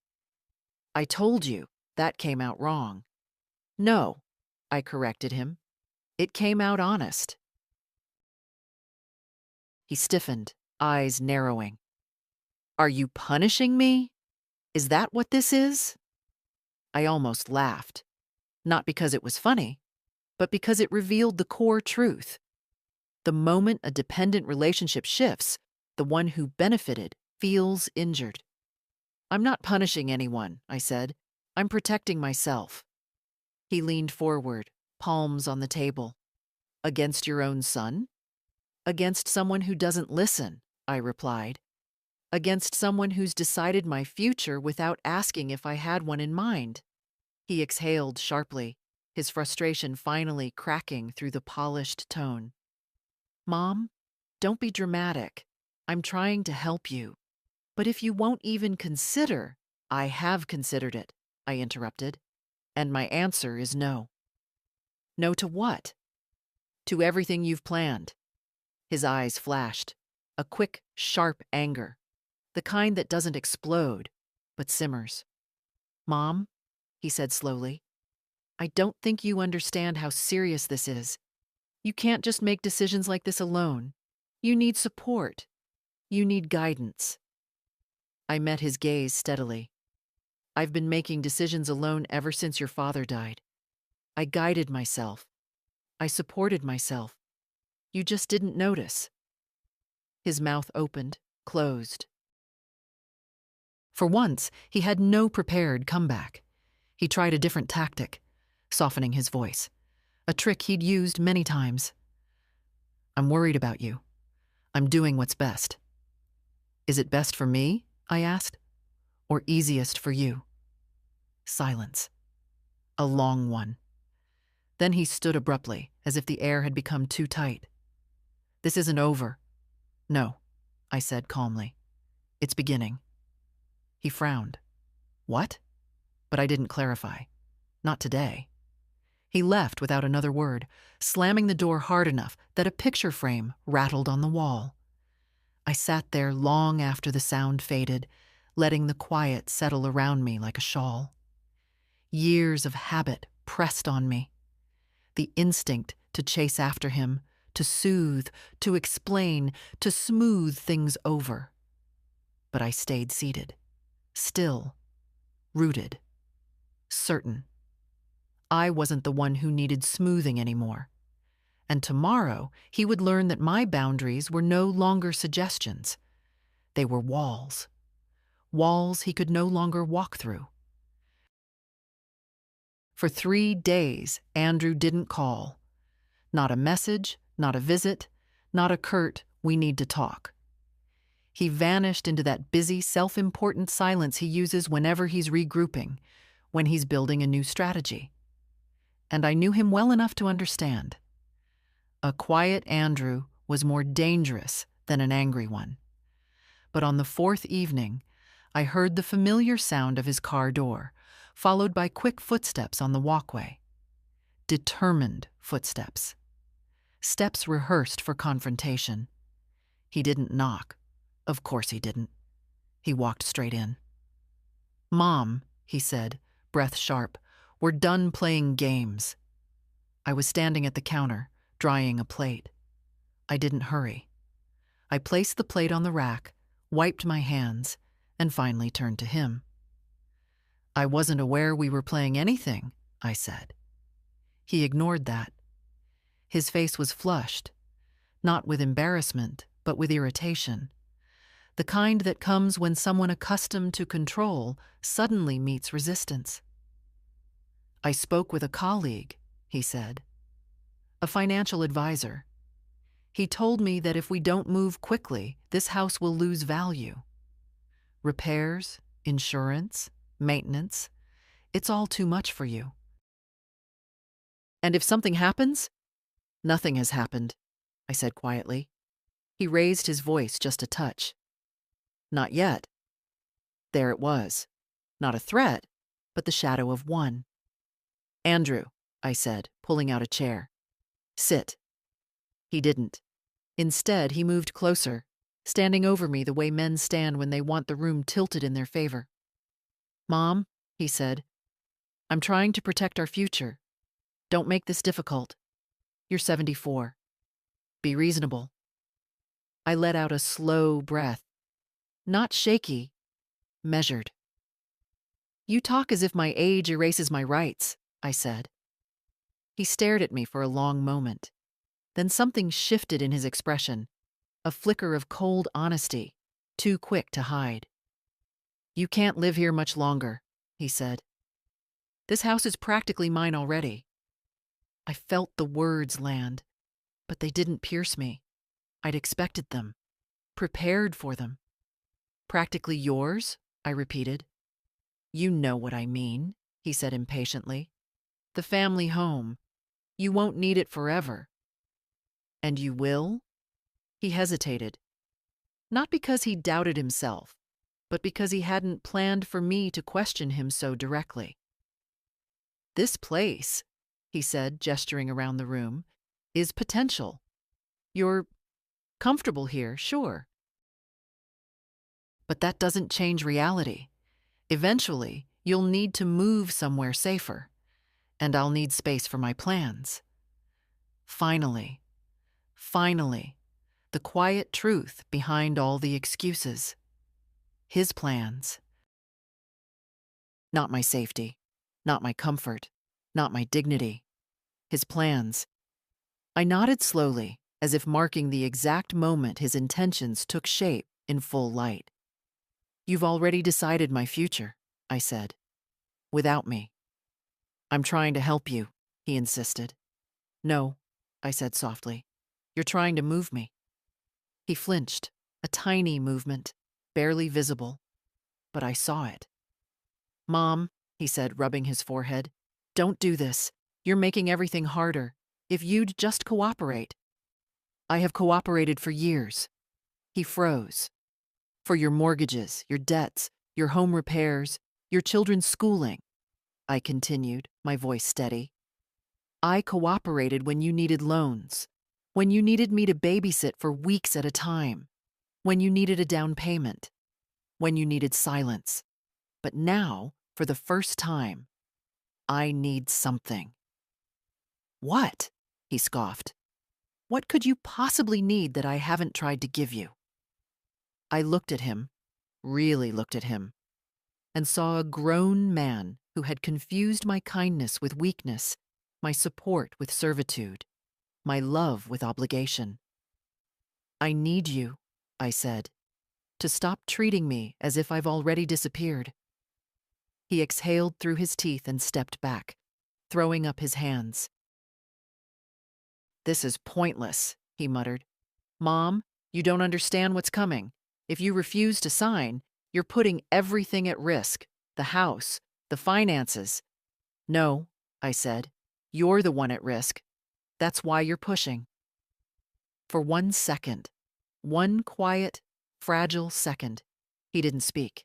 S1: I told you that came out wrong. No, I corrected him. It came out honest. He stiffened, eyes narrowing. Are you punishing me? Is that what this is? I almost laughed, not because it was funny, but because it revealed the core truth. The moment a dependent relationship shifts, the one who benefited feels injured. I'm not punishing anyone, I said. I'm protecting myself. He leaned forward, palms on the table. Against your own son? Against someone who doesn't listen, I replied. Against someone who's decided my future without asking if I had one in mind. He exhaled sharply, his frustration finally cracking through the polished tone. Mom, don't be dramatic. I'm trying to help you. But if you won't even consider, I have considered it, I interrupted. And my answer is no. No to what? To everything you've planned. His eyes flashed, a quick, sharp anger, the kind that doesn't explode, but simmers. Mom, he said slowly, I don't think you understand how serious this is. You can't just make decisions like this alone. You need support. You need guidance. I met his gaze steadily. I've been making decisions alone ever since your father died. I guided myself. I supported myself. You just didn't notice. His mouth opened, closed. For once, he had no prepared comeback. He tried a different tactic, softening his voice, a trick he'd used many times. I'm worried about you. I'm doing what's best. Is it best for me? I asked. Or easiest for you? Silence. A long one. Then he stood abruptly, as if the air had become too tight. This isn't over. No, I said calmly. It's beginning. He frowned. What? But I didn't clarify. Not today. He left without another word, slamming the door hard enough that a picture frame rattled on the wall. I sat there long after the sound faded, letting the quiet settle around me like a shawl. Years of habit pressed on me. The instinct to chase after him, to soothe, to explain, to smooth things over. But I stayed seated, still, rooted, certain. I wasn't the one who needed smoothing anymore. And tomorrow, he would learn that my boundaries were no longer suggestions. They were walls. Walls he could no longer walk through. For 3 days, Andrew didn't call. Not a message, not a visit, not a curt, we need to talk. He vanished into that busy, self-important silence he uses whenever he's regrouping, when he's building a new strategy. And I knew him well enough to understand. A quiet Andrew was more dangerous than an angry one. But on the 4th evening, I heard the familiar sound of his car door, followed by quick footsteps on the walkway. Determined footsteps. Steps rehearsed for confrontation. He didn't knock. Of course he didn't. He walked straight in. Mom, he said, breath sharp, we're done playing games. I was standing at the counter, drying a plate. I didn't hurry. I placed the plate on the rack, wiped my hands, and finally turned to him. I wasn't aware we were playing anything, I said. He ignored that. His face was flushed, not with embarrassment, but with irritation. The kind that comes when someone accustomed to control suddenly meets resistance. I spoke with a colleague, he said. A financial advisor. He told me that if we don't move quickly, this house will lose value. Repairs, insurance, maintenance, it's all too much for you. And if something happens, nothing has happened. I said quietly. He raised his voice just a touch. Not yet. There it was. Not a threat, but the shadow of one. Andrew, I said, pulling out a chair. Sit. He didn't. Instead, he moved closer, standing over me the way men stand when they want the room tilted in their favor. Mom, he said, I'm trying to protect our future. Don't make this difficult. You're 74. Be reasonable. I let out a slow breath. Not shaky, measured. You talk as if my age erases my rights, I said. He stared at me for a long moment. Then something shifted in his expression, a flicker of cold honesty, too quick to hide. You can't live here much longer, he said. This house is practically mine already. I felt the words land, but they didn't pierce me. I'd expected them, prepared for them. Practically yours, I repeated. You know what I mean, he said impatiently. The family home. You won't need it forever. And you will? He hesitated. Not because he doubted himself, but because he hadn't planned for me to question him so directly. This place, he said, gesturing around the room, is potential. You're comfortable here, sure. But that doesn't change reality. Eventually, you'll need to move somewhere safer, and I'll need space for my plans. Finally, the quiet truth behind all the excuses. His plans. Not my safety, not my comfort, not my dignity. His plans. I nodded slowly, as if marking the exact moment his intentions took shape in full light. You've already decided my future, I said. Without me. I'm trying to help you, he insisted. No, I said softly. You're trying to move me. He flinched, a tiny movement, barely visible, but I saw it. Mom, he said, rubbing his forehead, don't do this. You're making everything harder. If you'd just cooperate. I have cooperated for years. He froze. For your mortgages, your debts, your home repairs, your children's schooling. I continued, my voice steady. I cooperated when you needed loans, when you needed me to babysit for weeks at a time, when you needed a down payment, when you needed silence. But now, for the first time, I need something. What? He scoffed. What could you possibly need that I haven't tried to give you? I looked at him, really looked at him, and saw a grown man who had confused my kindness with weakness, my support with servitude, my love with obligation. I need you, I said, to stop treating me as if I've already disappeared. He exhaled through his teeth and stepped back, throwing up his hands. This is pointless, he muttered. Mom, you don't understand what's coming. If you refuse to sign, you're putting everything at risk, the house, the finances. No, I said, you're the one at risk. That's why you're pushing. For 1 second, one quiet, fragile second, he didn't speak.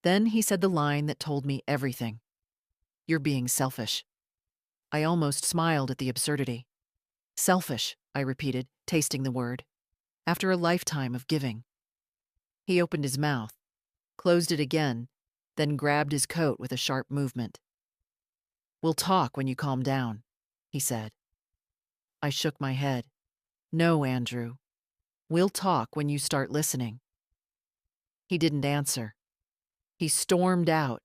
S1: Then he said the line that told me everything. You're being selfish. I almost smiled at the absurdity. Selfish, I repeated, tasting the word, after a lifetime of giving. He opened his mouth, closed it again, then grabbed his coat with a sharp movement. We'll talk when you calm down, he said. I shook my head. No, Andrew. We'll talk when you start listening. He didn't answer. He stormed out,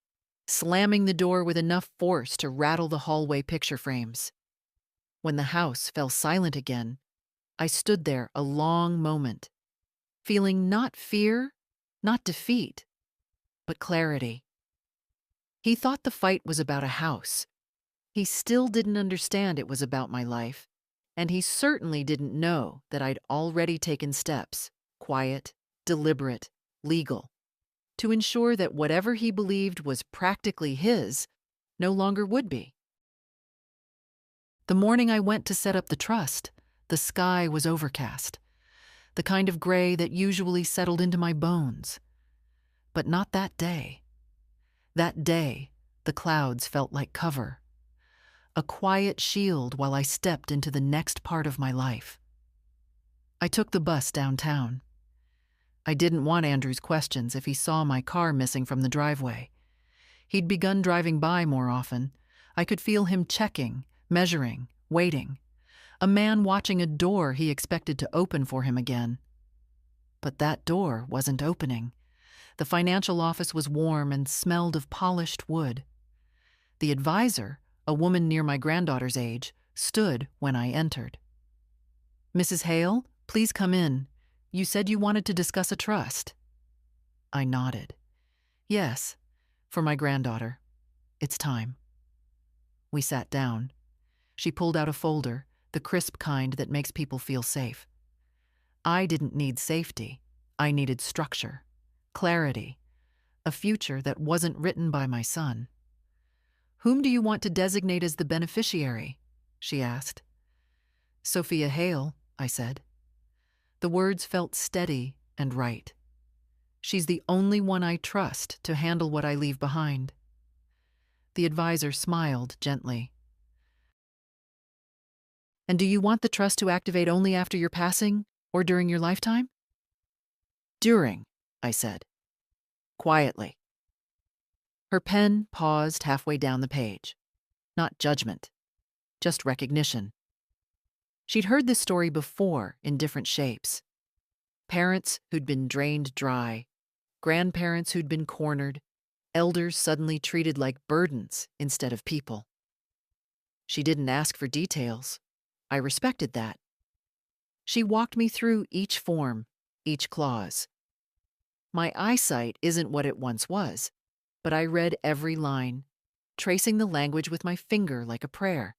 S1: slamming the door with enough force to rattle the hallway picture frames. When the house fell silent again, I stood there a long moment, feeling not fear, not defeat, but clarity. He thought the fight was about a house. He still didn't understand it was about my life, and he certainly didn't know that I'd already taken steps, quiet, deliberate, legal, to ensure that whatever he believed was practically his no longer would be. The morning I went to set up the trust, The sky was overcast, the kind of gray that usually settled into my bones. But not that day. That day, the clouds felt like cover, a quiet shield while I stepped into the next part of my life. I took the bus downtown. I didn't want Andrew's questions if he saw my car missing from the driveway. He'd begun driving by more often. I could feel him checking, measuring, waiting. A man watching a door he expected to open for him again. But that door wasn't opening. The financial office was warm and smelled of polished wood. The advisor, a woman near my granddaughter's age, stood when I entered. "Mrs. Hale, please come in. You said you wanted to discuss a trust." I nodded. "Yes, for my granddaughter. It's time." We sat down. She pulled out a folder, the crisp kind that makes people feel safe. I didn't need safety. I needed structure, clarity, a future that wasn't written by my son. "Whom do you want to designate as the beneficiary?" she asked. "Sophia Hale," I said. The words felt steady and right. She's the only one I trust to handle what I leave behind. The advisor smiled gently. "And do you want the trust to activate only after your passing or during your lifetime?" "During," I said, quietly. Her pen paused halfway down the page. Not judgment, just recognition. She'd heard this story before in different shapes. Parents who'd been drained dry, grandparents who'd been cornered, elders suddenly treated like burdens instead of people. She didn't ask for details. I respected that. She walked me through each form, each clause. My eyesight isn't what it once was, but I read every line, tracing the language with my finger like a prayer.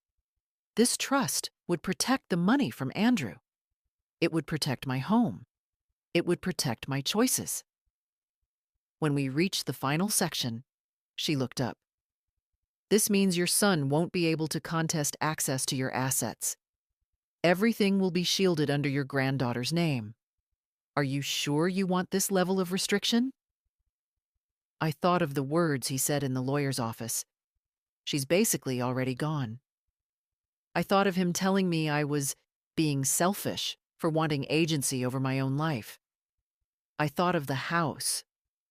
S1: This trust would protect the money from Andrew. It would protect my home. It would protect my choices. When we reached the final section, she looked up. "This means your son won't be able to contest access to your assets. Everything will be shielded under your granddaughter's name. Are you sure you want this level of restriction?" I thought of the words he said in the lawyer's office. "She's basically already gone." I thought of him telling me I was being selfish for wanting agency over my own life. I thought of the house,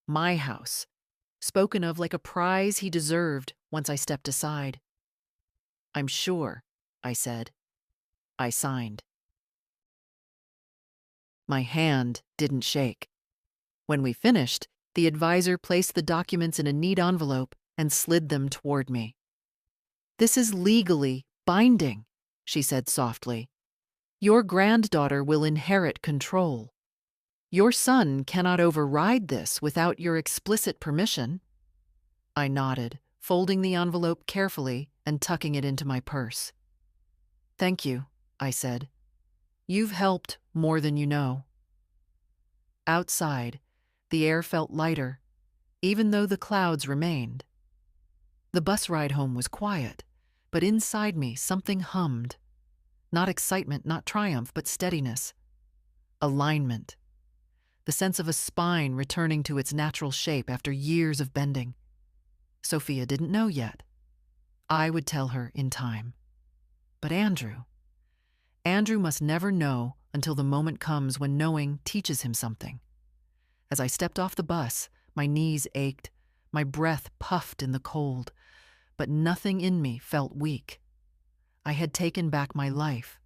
S1: my house, spoken of like a prize he deserved once I stepped aside. "I'm sure," I said. I signed. My hand didn't shake. When we finished, the advisor placed the documents in a neat envelope and slid them toward me. "This is legally binding," she said softly. "Your granddaughter will inherit control. Your son cannot override this without your explicit permission." I nodded, folding the envelope carefully and tucking it into my purse. "Thank you," I said. "You've helped more than you know." Outside, the air felt lighter, even though the clouds remained. The bus ride home was quiet, but inside me something hummed. Not excitement, not triumph, but steadiness. Alignment. The sense of a spine returning to its natural shape after years of bending. Sophia didn't know yet. I would tell her in time. But Andrew must never know until the moment comes when knowing teaches him something. As I stepped off the bus, my knees ached, my breath puffed in the cold, but nothing in me felt weak. I had taken back my life.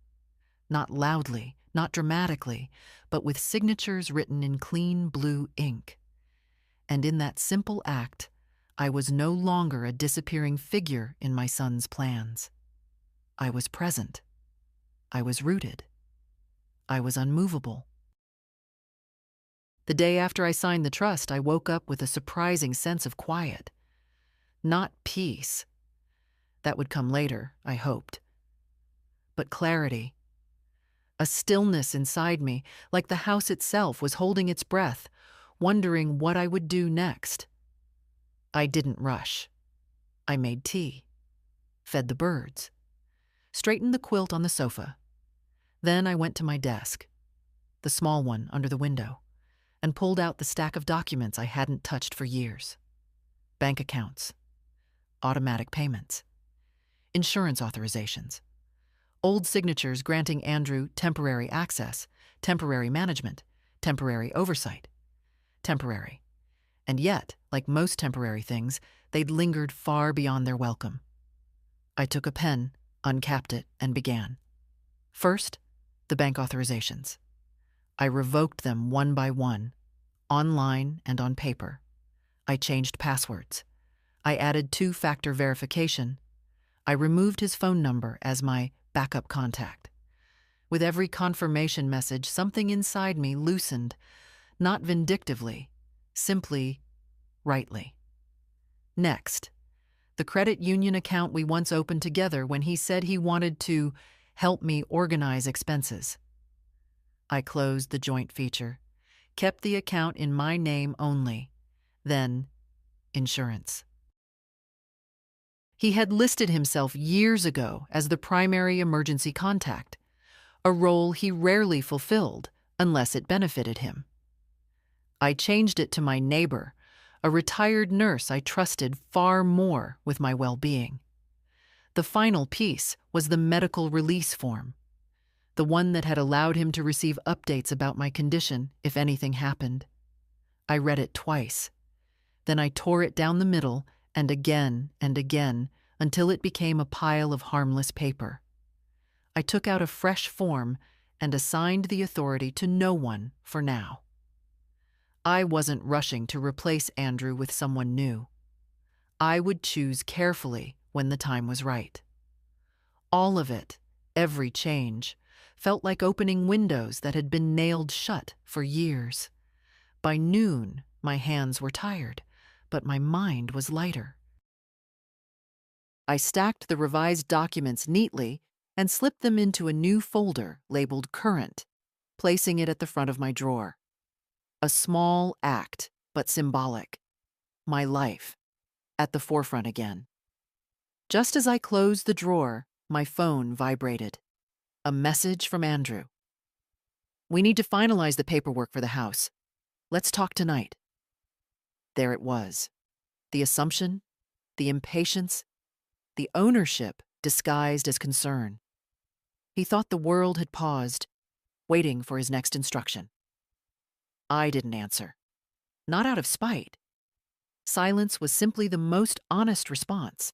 S1: Not loudly, not dramatically, but with signatures written in clean blue ink. And in that simple act, I was no longer a disappearing figure in my son's plans. I was present. I was rooted. I was unmovable. The day after I signed the trust, I woke up with a surprising sense of quiet. Not peace. That would come later, I hoped. But clarity. A stillness inside me, like the house itself was holding its breath, wondering what I would do next. I didn't rush. I made tea, fed the birds, straightened the quilt on the sofa. Then I went to my desk, the small one under the window, and pulled out the stack of documents I hadn't touched for years. Bank accounts, automatic payments, insurance authorizations, old signatures granting Andrew temporary access, temporary management, temporary oversight. Temporary. And yet, like most temporary things, they'd lingered far beyond their welcome. I took a pen, uncapped it, and began. First, the bank authorizations. I revoked them one by one, online and on paper. I changed passwords. I added two-factor verification. I removed his phone number as my backup contact. With every confirmation message, something inside me loosened, not vindictively, simply rightly. Next, the credit union account we once opened together when he said he wanted to help me organize expenses. I closed the joint feature, kept the account in my name only, then insurance. He had listed himself years ago as the primary emergency contact, a role he rarely fulfilled unless it benefited him. I changed it to my neighbor, a retired nurse I trusted far more with my well-being. The final piece was the medical release form, the one that had allowed him to receive updates about my condition if anything happened. I read it twice. Then I tore it down the middle and again until it became a pile of harmless paper. I took out a fresh form and assigned the authority to no one for now. I wasn't rushing to replace Andrew with someone new. I would choose carefully when the time was right. All of it, every change, felt like opening windows that had been nailed shut for years. By noon, my hands were tired, but my mind was lighter. I stacked the revised documents neatly and slipped them into a new folder labeled Current, placing it at the front of my drawer. A small act, but symbolic. My life, at the forefront again. Just as I closed the drawer, my phone vibrated. A message from Andrew. "We need to finalize the paperwork for the house. Let's talk tonight." There it was. The assumption, the impatience, the ownership disguised as concern. He thought the world had paused, waiting for his next instruction. I didn't answer. Not out of spite. Silence was simply the most honest response.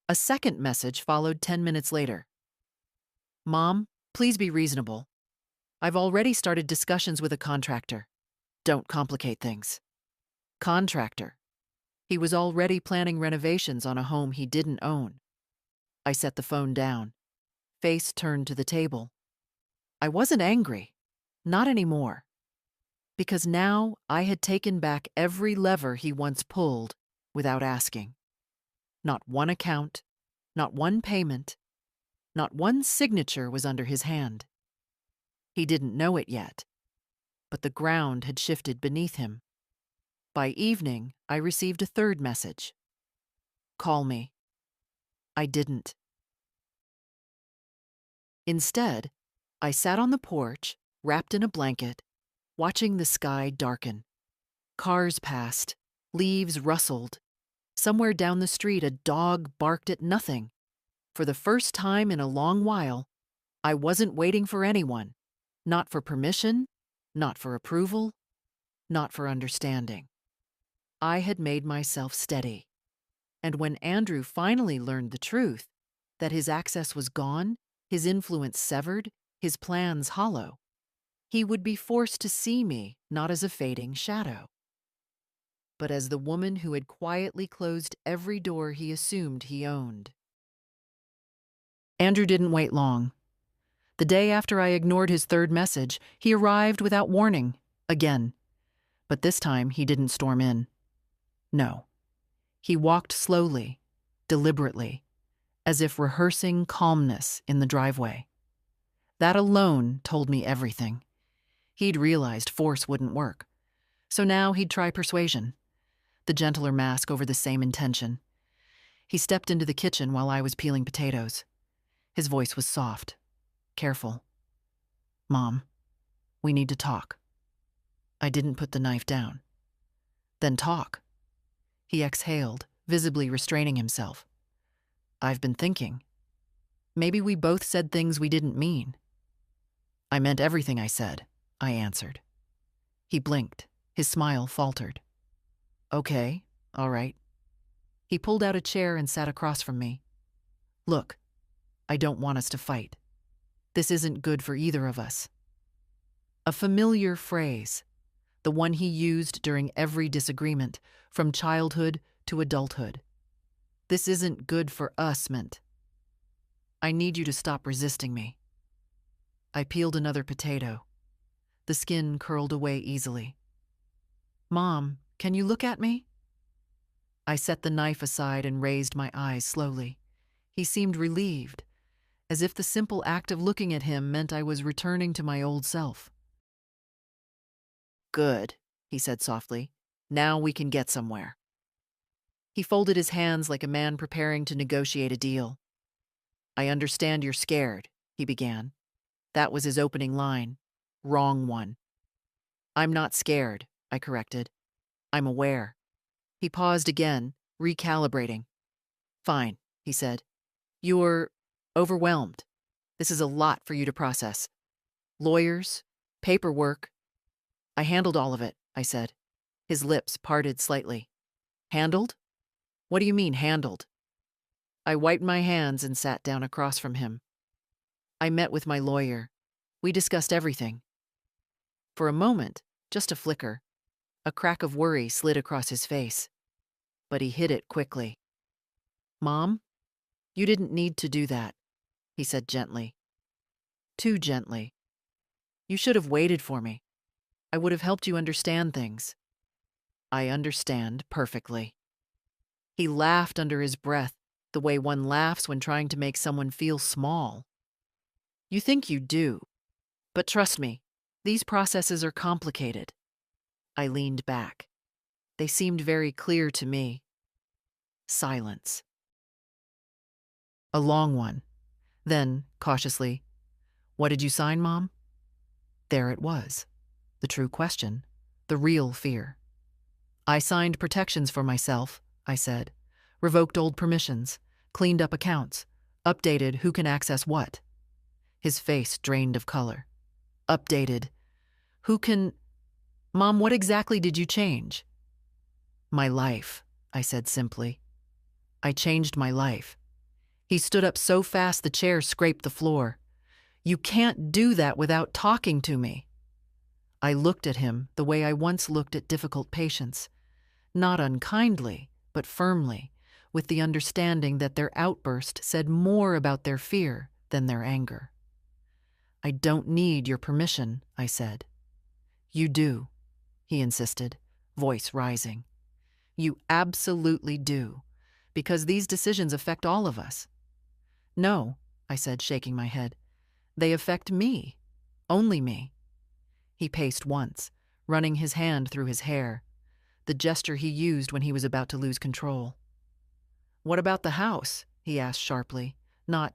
S1: A second message followed 10 minutes later. "Mom, please be reasonable. I've already started discussions with a contractor. Don't complicate things." Contractor. He was already planning renovations on a home he didn't own. I set the phone down, face turned to the table. I wasn't angry. Not anymore. Because now I had taken back every lever he once pulled without asking. Not one account, not one payment, not one signature was under his hand. He didn't know it yet, but the ground had shifted beneath him. By evening, I received a third message. "Call me." I didn't. Instead, I sat on the porch, wrapped in a blanket, watching the sky darken. Cars passed, leaves rustled. Somewhere down the street, a dog barked at nothing. For the first time in a long while, I wasn't waiting for anyone. Not for permission, not for approval, not for understanding. I had made myself steady. And when Andrew finally learned the truth, that his access was gone, his influence severed, his plans hollow, he would be forced to see me not as a fading shadow, but as the woman who had quietly closed every door he assumed he owned. Andrew didn't wait long. The day after I ignored his third message, he arrived without warning, again. But this time he didn't storm in. No. He walked slowly, deliberately, as if rehearsing calmness in the driveway. That alone told me everything. He'd realized force wouldn't work. So now he'd try persuasion, the gentler mask over the same intention. He stepped into the kitchen while I was peeling potatoes. His voice was soft, careful. Mom, we need to talk. I didn't put the knife down. Then talk. He exhaled, visibly restraining himself. I've been thinking. Maybe we both said things we didn't mean. I meant everything I said, I answered. He blinked. His smile faltered. Okay, all right. He pulled out a chair and sat across from me. Look, I don't want us to fight. This isn't good for either of us. A familiar phrase, the one he used during every disagreement, from childhood to adulthood. This isn't good for us meant. I need you to stop resisting me. I peeled another potato. The skin curled away easily. Mom, can you look at me? I set the knife aside and raised my eyes slowly. He seemed relieved, as if the simple act of looking at him meant I was returning to my old self. Good, he said softly. Now we can get somewhere. He folded his hands like a man preparing to negotiate a deal. I understand you're scared, he began. That was his opening line. Wrong one. I'm not scared, I corrected. I'm aware. He paused again, recalibrating. Fine, he said. You're overwhelmed. This is a lot for you to process. Lawyers, paperwork. I handled all of it, I said. His lips parted slightly. Handled? What do you mean, handled? I wiped my hands and sat down across from him. I met with my lawyer. We discussed everything. For a moment, just a flicker, a crack of worry slid across his face. But he hid it quickly. Mom, you didn't need to do that, he said gently. Too gently. You should have waited for me. I would have helped you understand things. I understand perfectly. He laughed under his breath, the way one laughs when trying to make someone feel small. You think you do, but trust me, these processes are complicated. I leaned back. They seemed very clear to me. Silence. A long one. Then, cautiously, what did you sign, Mom? There it was. The true question. The real fear. I signed protections for myself, I said. Revoked old permissions. Cleaned up accounts. Updated who can access what. His face drained of color. Updated. Who can... Mom, what exactly did you change? My life, I said simply. I changed my life. He stood up so fast the chair scraped the floor. You can't do that without talking to me. I looked at him the way I once looked at difficult patients. Not unkindly, but firmly, with the understanding that their outburst said more about their fear than their anger. I don't need your permission, I said. You do, he insisted, voice rising. You absolutely do, because these decisions affect all of us. No, I said, shaking my head. They affect me, only me. He paced once, running his hand through his hair, the gesture he used when he was about to lose control. What about the house? He asked sharply. Not,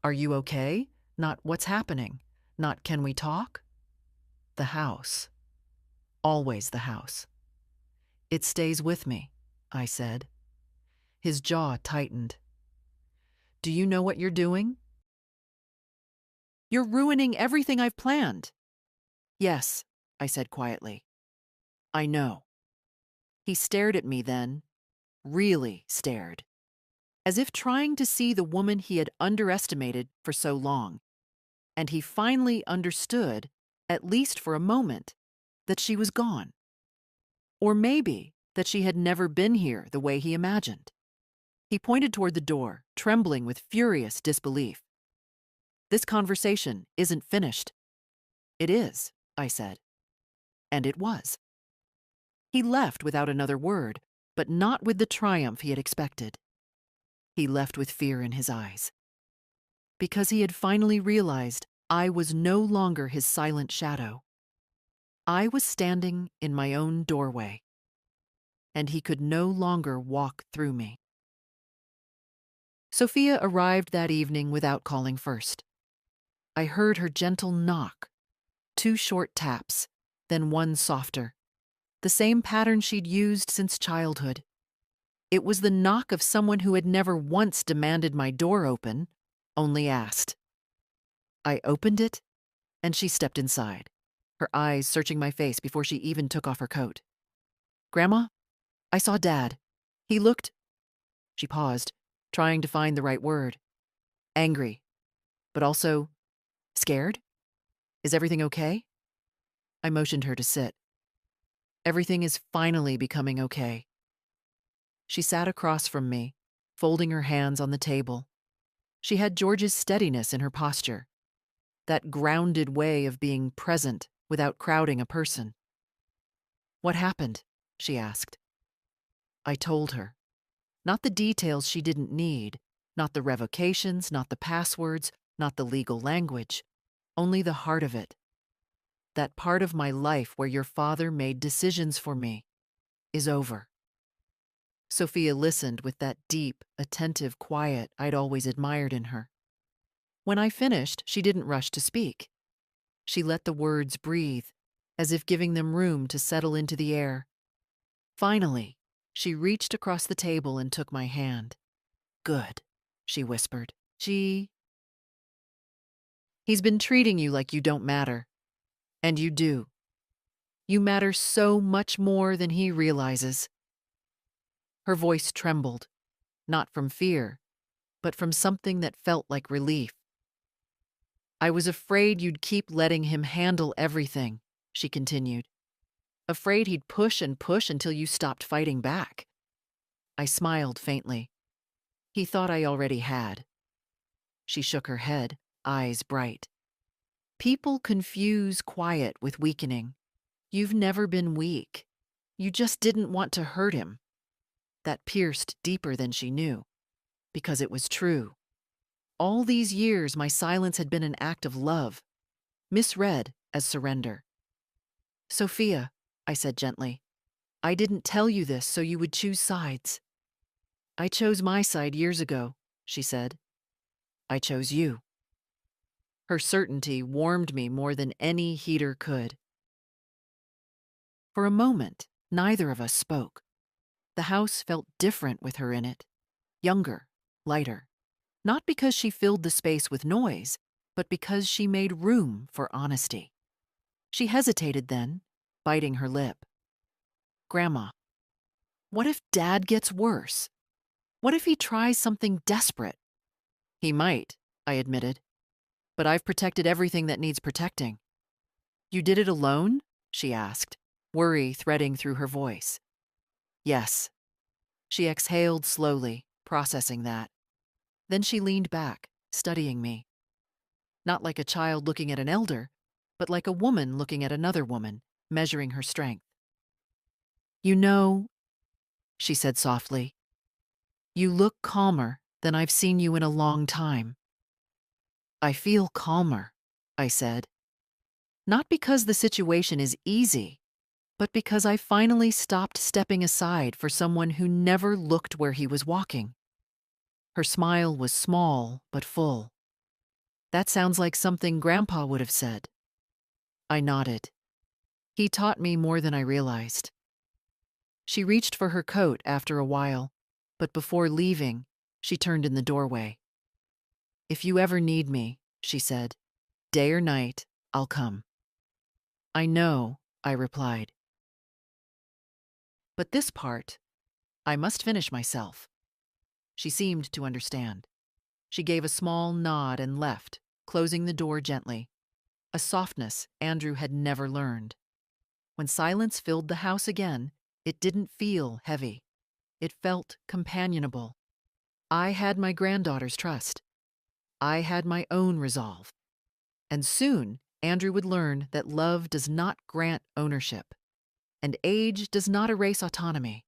S1: are you okay? Not, what's happening? Not, can we talk? The house. Always the house. It stays with me, I said. His jaw tightened. Do you know what you're doing? You're ruining everything I've planned. Yes, I said quietly. I know. He stared at me then, really stared, as if trying to see the woman he had underestimated for so long. And he finally understood, at least for a moment, that she was gone. Or maybe that she had never been here the way he imagined. He pointed toward the door, trembling with furious disbelief. This conversation isn't finished. It is, I said. And it was. He left without another word, but not with the triumph he had expected. He left with fear in his eyes. Because he had finally realized I was no longer his silent shadow. I was standing in my own doorway, and he could no longer walk through me. Sophia arrived that evening without calling first. I heard her gentle knock, 2 short taps, then one softer. The same pattern she'd used since childhood. It was the knock of someone who had never once demanded my door open, only asked. I opened it, and she stepped inside, her eyes searching my face before she even took off her coat. "Grandma, I saw Dad. He looked—" She paused, trying to find the right word. "Angry, but also scared? Is everything okay?" I motioned her to sit. "Everything is finally becoming okay." She sat across from me, folding her hands on the table. She had George's steadiness in her posture, that grounded way of being present without crowding a person. "What happened?" she asked. I told her. Not the details she didn't need, not the revocations, not the passwords, not the legal language, only the heart of it. That part of my life where your father made decisions for me is over. Sophia listened with that deep, attentive quiet I'd always admired in her. When I finished, she didn't rush to speak. She let the words breathe, as if giving them room to settle into the air. Finally, she reached across the table and took my hand. "Good," she whispered. "He's been treating you like you don't matter. And you do. You matter so much more than he realizes." Her voice trembled, not from fear, but from something that felt like relief. "I was afraid you'd keep letting him handle everything," she continued. "Afraid he'd push and push until you stopped fighting back." I smiled faintly. "He thought I already had." She shook her head, eyes bright. "People confuse quiet with weakening. You've never been weak. You just didn't want to hurt him." That pierced deeper than she knew, because it was true. All these years, my silence had been an act of love, misread as surrender. "Sophia," I said gently, "I didn't tell you this so you would choose sides." "I chose my side years ago," she said. "I chose you." Her certainty warmed me more than any heater could. For a moment, neither of us spoke. The house felt different with her in it, younger, lighter. Not because she filled the space with noise, but because she made room for honesty. She hesitated then, biting her lip. "Grandma, what if Dad gets worse? What if he tries something desperate?" "He might," I admitted. "But I've protected everything that needs protecting." "You did it alone?" she asked, worry threading through her voice. "Yes." She exhaled slowly, processing that. Then she leaned back, studying me. Not like a child looking at an elder, but like a woman looking at another woman, measuring her strength. "You know," she said softly, "you look calmer than I've seen you in a long time." "I feel calmer," I said. "Not because the situation is easy, but because I finally stopped stepping aside for someone who never looked where he was walking." Her smile was small but full. "That sounds like something Grandpa would have said." I nodded. He taught me more than I realized. She reached for her coat after a while, but before leaving, she turned in the doorway. "If you ever need me," she said, "day or night, I'll come." "I know," I replied. But this part, I must finish myself. She seemed to understand. She gave a small nod and left, closing the door gently, a softness Andrew had never learned. When silence filled the house again, it didn't feel heavy. It felt companionable. I had my granddaughter's trust. I had my own resolve. And soon, Andrew would learn that love does not grant ownership, and age does not erase autonomy.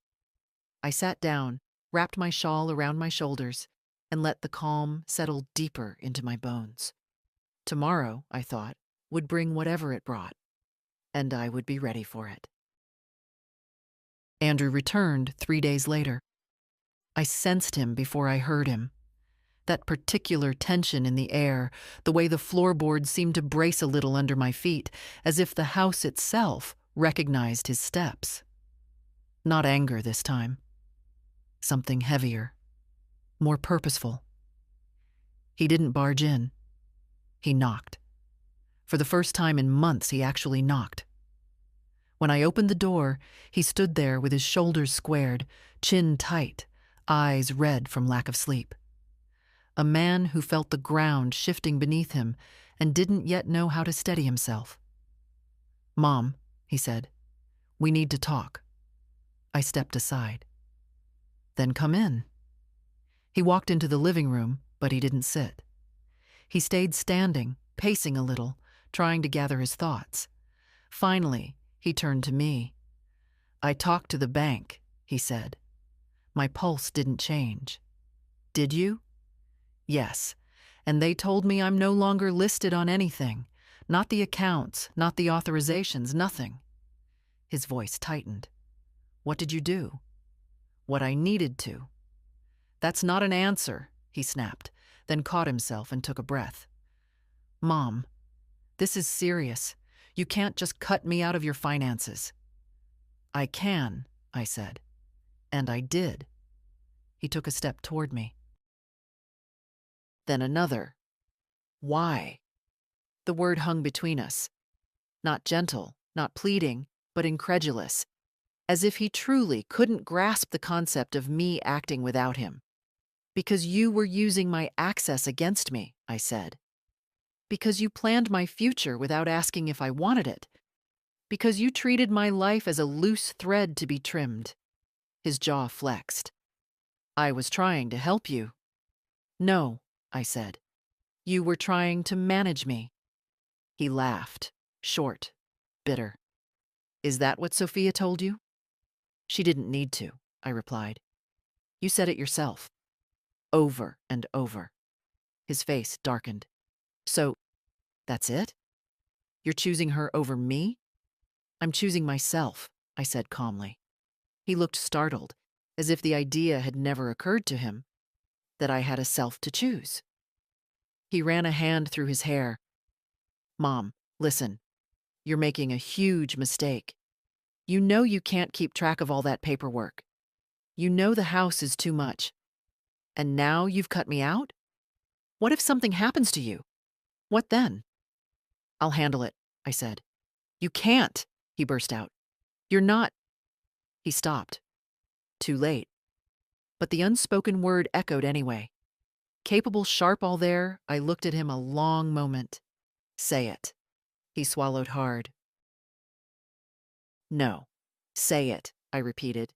S1: I sat down, wrapped my shawl around my shoulders, and let the calm settle deeper into my bones. Tomorrow, I thought, would bring whatever it brought, and I would be ready for it. Andrew returned 3 days later. I sensed him before I heard him. That particular tension in the air, the way the floorboards seemed to brace a little under my feet, as if the house itself recognized his steps. Not anger this time. Something heavier, more purposeful. He didn't barge in. He knocked. For the first time in months, he actually knocked. When I opened the door, he stood there with his shoulders squared, chin tight, eyes red from lack of sleep. A man who felt the ground shifting beneath him and didn't yet know how to steady himself. "Mom," he said, "we need to talk." I stepped aside. "Then come in." He walked into the living room, but he didn't sit. He stayed standing, pacing a little, trying to gather his thoughts. Finally, he turned to me. "I talked to the bank," he said. My pulse didn't change. "Did you?" "Yes, and they told me I'm no longer listed on anything. Not the accounts, not the authorizations, nothing." His voice tightened. "What did you do?" "What I needed to." "That's not an answer," he snapped, then caught himself and took a breath. "Mom, this is serious. You can't just cut me out of your finances." "I can," I said. And I did. He took a step toward me. Then another. "Why?" The word hung between us. Not gentle, not pleading, but incredulous, as if he truly couldn't grasp the concept of me acting without him. "Because you were using my access against me," I said. "Because you planned my future without asking if I wanted it. Because you treated my life as a loose thread to be trimmed." His jaw flexed. "I was trying to help you." "No," I said. "You were trying to manage me." He laughed, short, bitter. "Is that what Sophia told you?" "She didn't need to," I replied. "You said it yourself." Over and over. His face darkened. "So, that's it? You're choosing her over me?" "I'm choosing myself," I said calmly. He looked startled, as if the idea had never occurred to him, that I had a self to choose. He ran a hand through his hair. "Mom, listen. You're making a huge mistake. You know you can't keep track of all that paperwork. You know the house is too much. And now you've cut me out? What if something happens to you? What then?" "I'll handle it," I said. "You can't," he burst out. "You're not—" He stopped. Too late. But the unspoken word echoed anyway. Capable sharp all there, I looked at him a long moment. "Say it." He swallowed hard. "No. Say it," I repeated.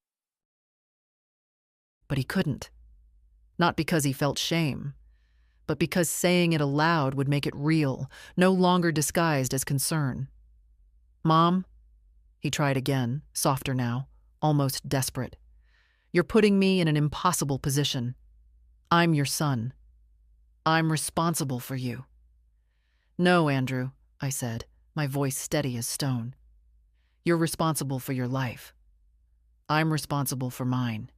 S1: But he couldn't. Not because he felt shame, but because saying it aloud would make it real, no longer disguised as concern. "Mom," he tried again, softer now, almost desperate. "You're putting me in an impossible position. I'm your son. I'm responsible for you." "No, Andrew," I said, my voice steady as stone. "You're responsible for your life. I'm responsible for mine."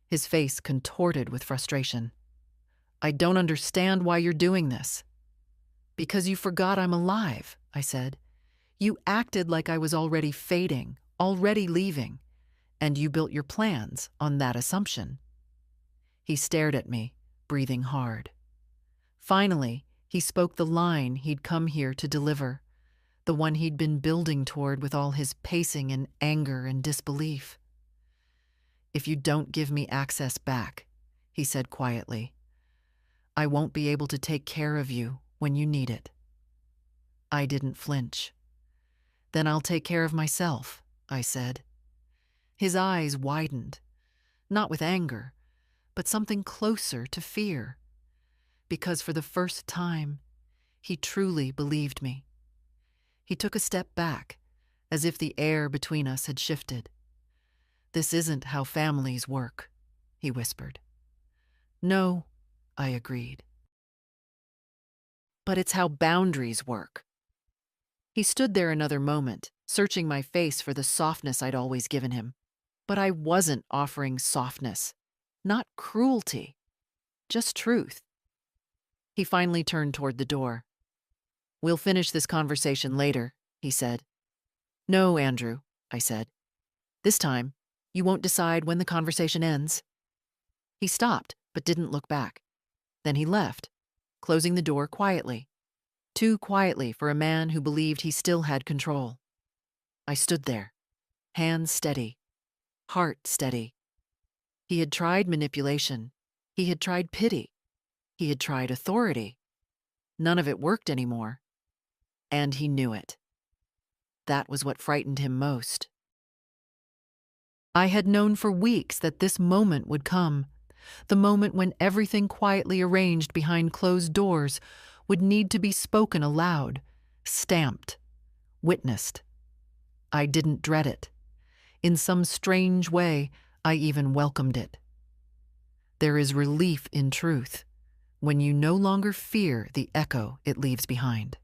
S1: His face contorted with frustration. "I don't understand why you're doing this." "Because you forgot I'm alive," I said. "You acted like I was already fading, already leaving, and you built your plans on that assumption." He stared at me, breathing hard. Finally, he spoke the line he'd come here to deliver, the one he'd been building toward with all his pacing and anger and disbelief. "If you don't give me access back," he said quietly, "I won't be able to take care of you when you need it." I didn't flinch. "Then I'll take care of myself," I said. His eyes widened, not with anger, but something closer to fear, because for the first time, he truly believed me. He took a step back, as if the air between us had shifted. "This isn't how families work," he whispered. "No," I agreed. "But it's how boundaries work." He stood there another moment, searching my face for the softness I'd always given him. But I wasn't offering softness, not cruelty. just truth. He finally turned toward the door. "We'll finish this conversation later," he said. "No, Andrew," I said. "This time, you won't decide when the conversation ends." He stopped, but didn't look back. Then he left, closing the door quietly. Too quietly for a man who believed he still had control. I stood there, hands steady, heart steady. He had tried manipulation. He had tried pity. He had tried authority. None of it worked anymore. And he knew it. That was what frightened him most. I had known for weeks that this moment would come, the moment when everything quietly arranged behind closed doors would need to be spoken aloud, stamped, witnessed. I didn't dread it. In some strange way, I even welcomed it. There is relief in truth when you no longer fear the echo it leaves behind.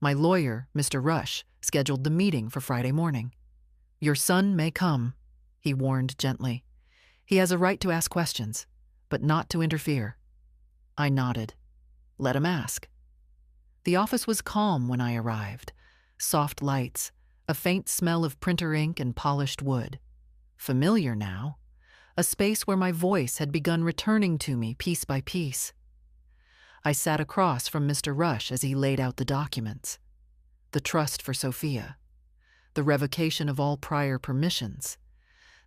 S1: My lawyer, Mr. Rush, scheduled the meeting for Friday morning. "Your son may come," he warned gently. "He has a right to ask questions, but not to interfere." I nodded. Let him ask. The office was calm when I arrived. Soft lights, a faint smell of printer ink and polished wood. Familiar now. A space where my voice had begun returning to me piece by piece. I sat across from Mr. Rush as he laid out the documents. The trust for Sophia. The revocation of all prior permissions.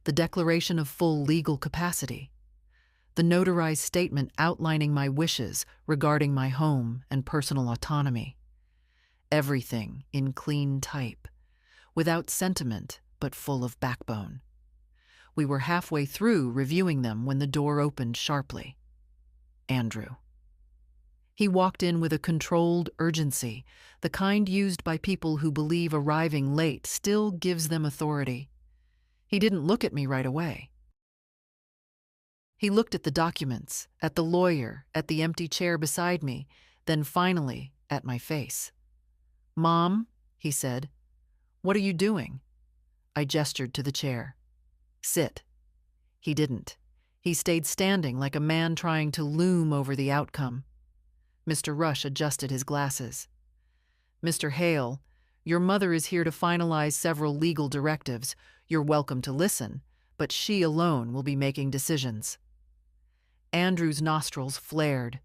S1: The declaration of full legal capacity. The notarized statement outlining my wishes regarding my home and personal autonomy. Everything in clean type, without sentiment but full of backbone. We were halfway through reviewing them when the door opened sharply. Andrew. He walked in with a controlled urgency, the kind used by people who believe arriving late still gives them authority. He didn't look at me right away. He looked at the documents, at the lawyer, at the empty chair beside me, then finally at my face. "Mom," he said, "what are you doing?" I gestured to the chair. "Sit." He didn't. He stayed standing like a man trying to loom over the outcome. Mr. Rush adjusted his glasses. "Mr. Hale, your mother is here to finalize several legal directives. You're welcome to listen, but she alone will be making decisions." Andrew's nostrils flared.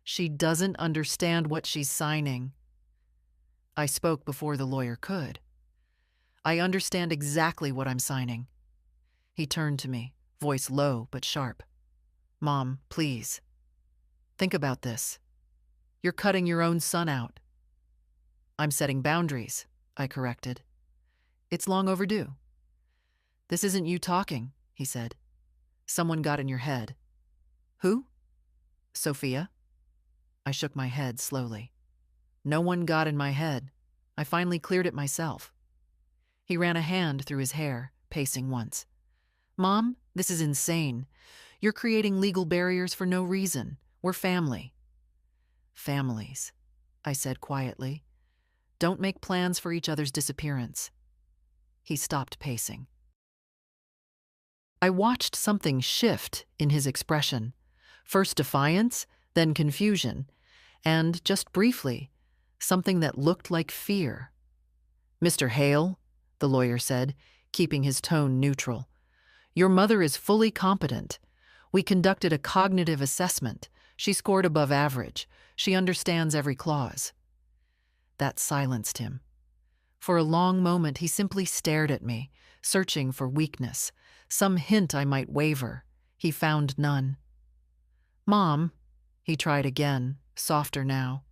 S1: "She doesn't understand what she's signing." I spoke before the lawyer could. "I understand exactly what I'm signing." He turned to me, voice low but sharp. "Mom, please. Think about this. You're cutting your own son out." "I'm setting boundaries," I corrected. "It's long overdue." "This isn't you talking," he said. "Someone got in your head." "Who?" "Sophia." I shook my head slowly. "No one got in my head. I finally cleared it myself." He ran a hand through his hair, pacing once. "Mom, this is insane. You're creating legal barriers for no reason. We're family." "Families," I said quietly, "don't make plans for each other's disappearance." He stopped pacing. I watched something shift in his expression. First defiance, then confusion, and, just briefly, something that looked like fear. "Mr. Hale," the lawyer said, keeping his tone neutral, "your mother is fully competent. We conducted a cognitive assessment. She scored above average. She understands every clause." That silenced him. For a long moment, he simply stared at me, searching for weakness, some hint I might waver. He found none. "Mom," he tried again, softer now.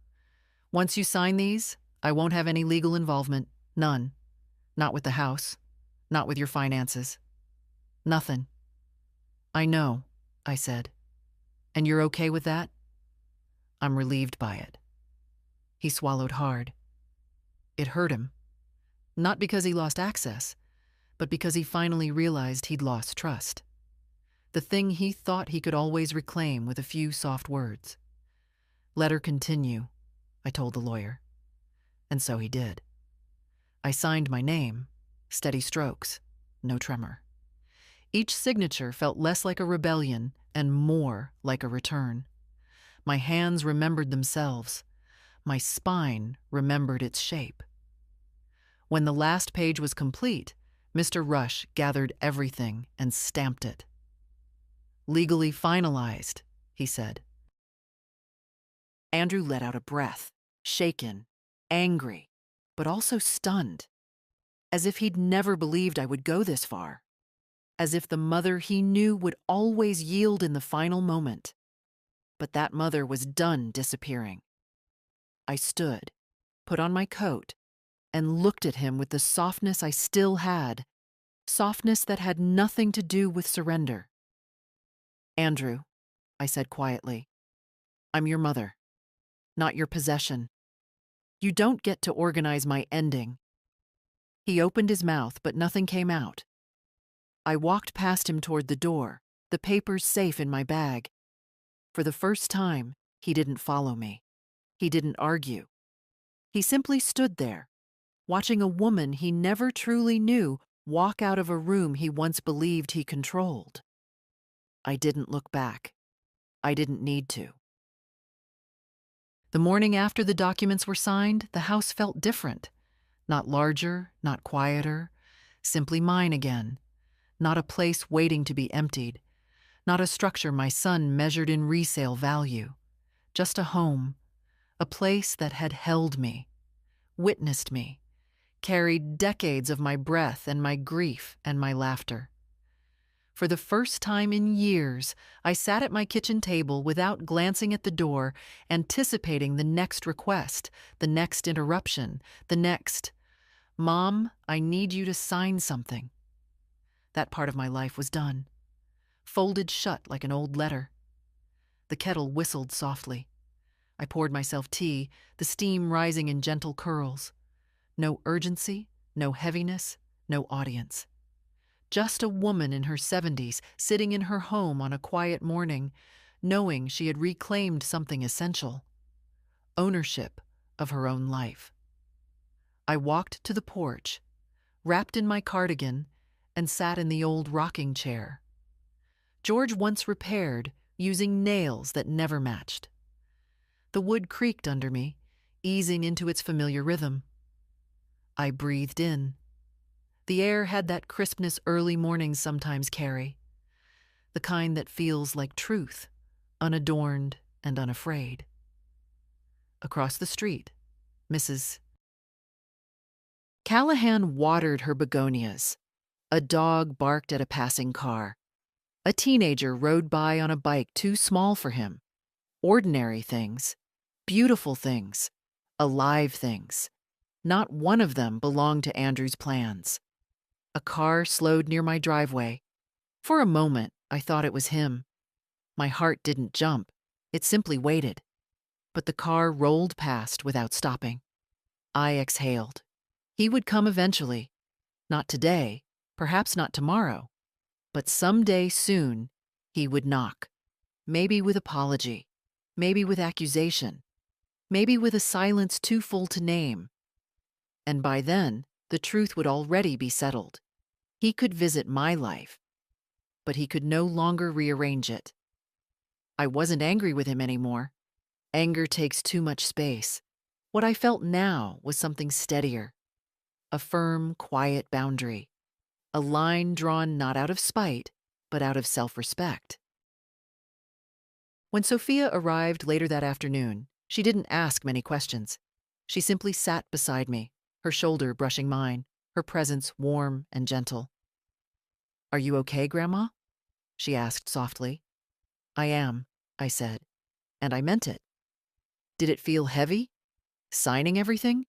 S1: "Once you sign these, I won't have any legal involvement. None. Not with the house. Not with your finances. Nothing." "I know," I said. "And you're okay with that?" "I'm relieved by it." He swallowed hard. It hurt him. Not because he lost access, but because he finally realized he'd lost trust. The thing he thought he could always reclaim with a few soft words. "Let her continue," I told the lawyer. And so he did. I signed my name, steady strokes, no tremor. Each signature felt less like a rebellion and more like a return. My hands remembered themselves. My spine remembered its shape. When the last page was complete, Mr. Rush gathered everything and stamped it. "Legally finalized," he said. Andrew let out a breath, shaken, angry, but also stunned, as if he'd never believed I would go this far, as if the mother he knew would always yield in the final moment. But that mother was done disappearing. I stood, put on my coat, and looked at him with the softness I still had, softness that had nothing to do with surrender. "Andrew," I said quietly, "I'm your mother, not your possession. You don't get to organize my ending." He opened his mouth, but nothing came out. I walked past him toward the door, the papers safe in my bag. For the first time, he didn't follow me. He didn't argue. He simply stood there, watching a woman he never truly knew walk out of a room he once believed he controlled. I didn't look back. I didn't need to. The morning after the documents were signed, the house felt different. Not larger, not quieter, simply mine again. Not a place waiting to be emptied. Not a structure my son measured in resale value. Just a home. A place that had held me, witnessed me, carried decades of my breath and my grief and my laughter. For the first time in years, I sat at my kitchen table without glancing at the door, anticipating the next request, the next interruption, the next, "Mom, I need you to sign something." That part of my life was done, folded shut like an old letter. The kettle whistled softly. I poured myself tea, the steam rising in gentle curls. No urgency, no heaviness, no audience. Just a woman in her 70s sitting in her home on a quiet morning, knowing she had reclaimed something essential: ownership of her own life. I walked to the porch, wrapped in my cardigan, and sat in the old rocking chair. George once repaired, using nails that never matched. The wood creaked under me, easing into its familiar rhythm. I breathed in. The air had that crispness early mornings sometimes carry, the kind that feels like truth, unadorned and unafraid. Across the street, Mrs. Callahan watered her begonias. A dog barked at a passing car. A teenager rode by on a bike too small for him. Ordinary things, beautiful things, alive things. Not one of them belonged to Andrew's plans. A car slowed near my driveway. For a moment, I thought it was him. My heart didn't jump. It simply waited. But the car rolled past without stopping. I exhaled. He would come eventually. Not today, perhaps not tomorrow. But someday soon, he would knock. Maybe with apology. Maybe with accusation. Maybe with a silence too full to name. And by then, the truth would already be settled. He could visit my life, but he could no longer rearrange it. I wasn't angry with him anymore. Anger takes too much space. What I felt now was something steadier. A firm, quiet boundary. A line drawn not out of spite, but out of self-respect. When Sophia arrived later that afternoon, she didn't ask many questions. She simply sat beside me, her shoulder brushing mine, her presence warm and gentle. "Are you okay, Grandma?" she asked softly. "I am," I said, and I meant it. "Did it feel heavy? Signing everything?"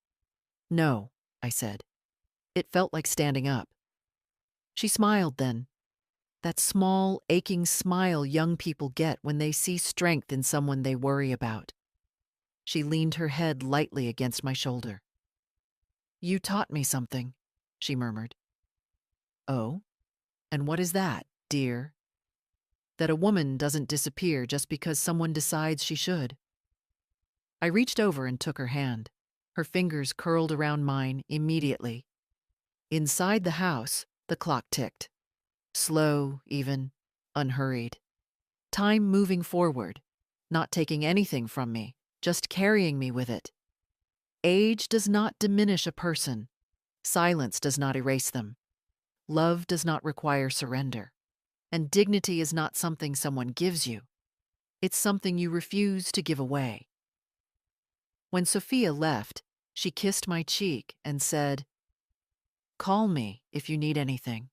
S1: "No," I said. "It felt like standing up." She smiled then. That small, aching smile young people get when they see strength in someone they worry about. She leaned her head lightly against my shoulder. "You taught me something," she murmured. "Oh? And what is that, dear?" "That a woman doesn't disappear just because someone decides she should." I reached over and took her hand. Her fingers curled around mine immediately. Inside the house, the clock ticked. slow, even, unhurried. Time moving forward, not taking anything from me, just carrying me with it. Age does not diminish a person. Silence does not erase them. Love does not require surrender. And dignity is not something someone gives you. It's something you refuse to give away. When Sophia left, she kissed my cheek and said, "Call me if you need anything."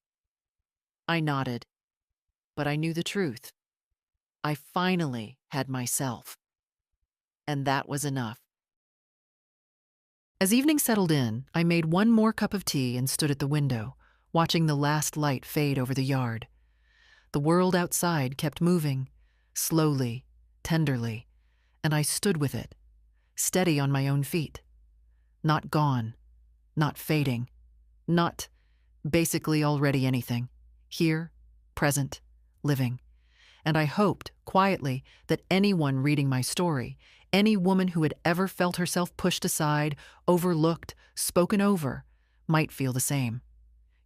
S1: I nodded, but I knew the truth. I finally had myself. And that was enough. As evening settled in, I made one more cup of tea and stood at the window, watching the last light fade over the yard. The world outside kept moving, slowly, tenderly, and I stood with it, steady on my own feet. Not gone, not fading, not basically already anything. Here, present, living. And I hoped, quietly, that anyone reading my story, any woman who had ever felt herself pushed aside, overlooked, spoken over, might feel the same.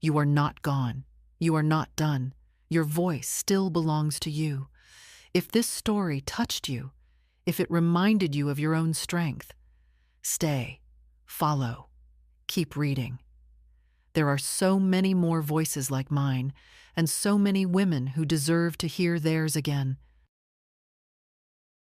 S1: You are not gone. You are not done. Your voice still belongs to you. If this story touched you, if it reminded you of your own strength, stay, follow, keep reading. There are so many more voices like mine, and so many women who deserve to hear theirs again.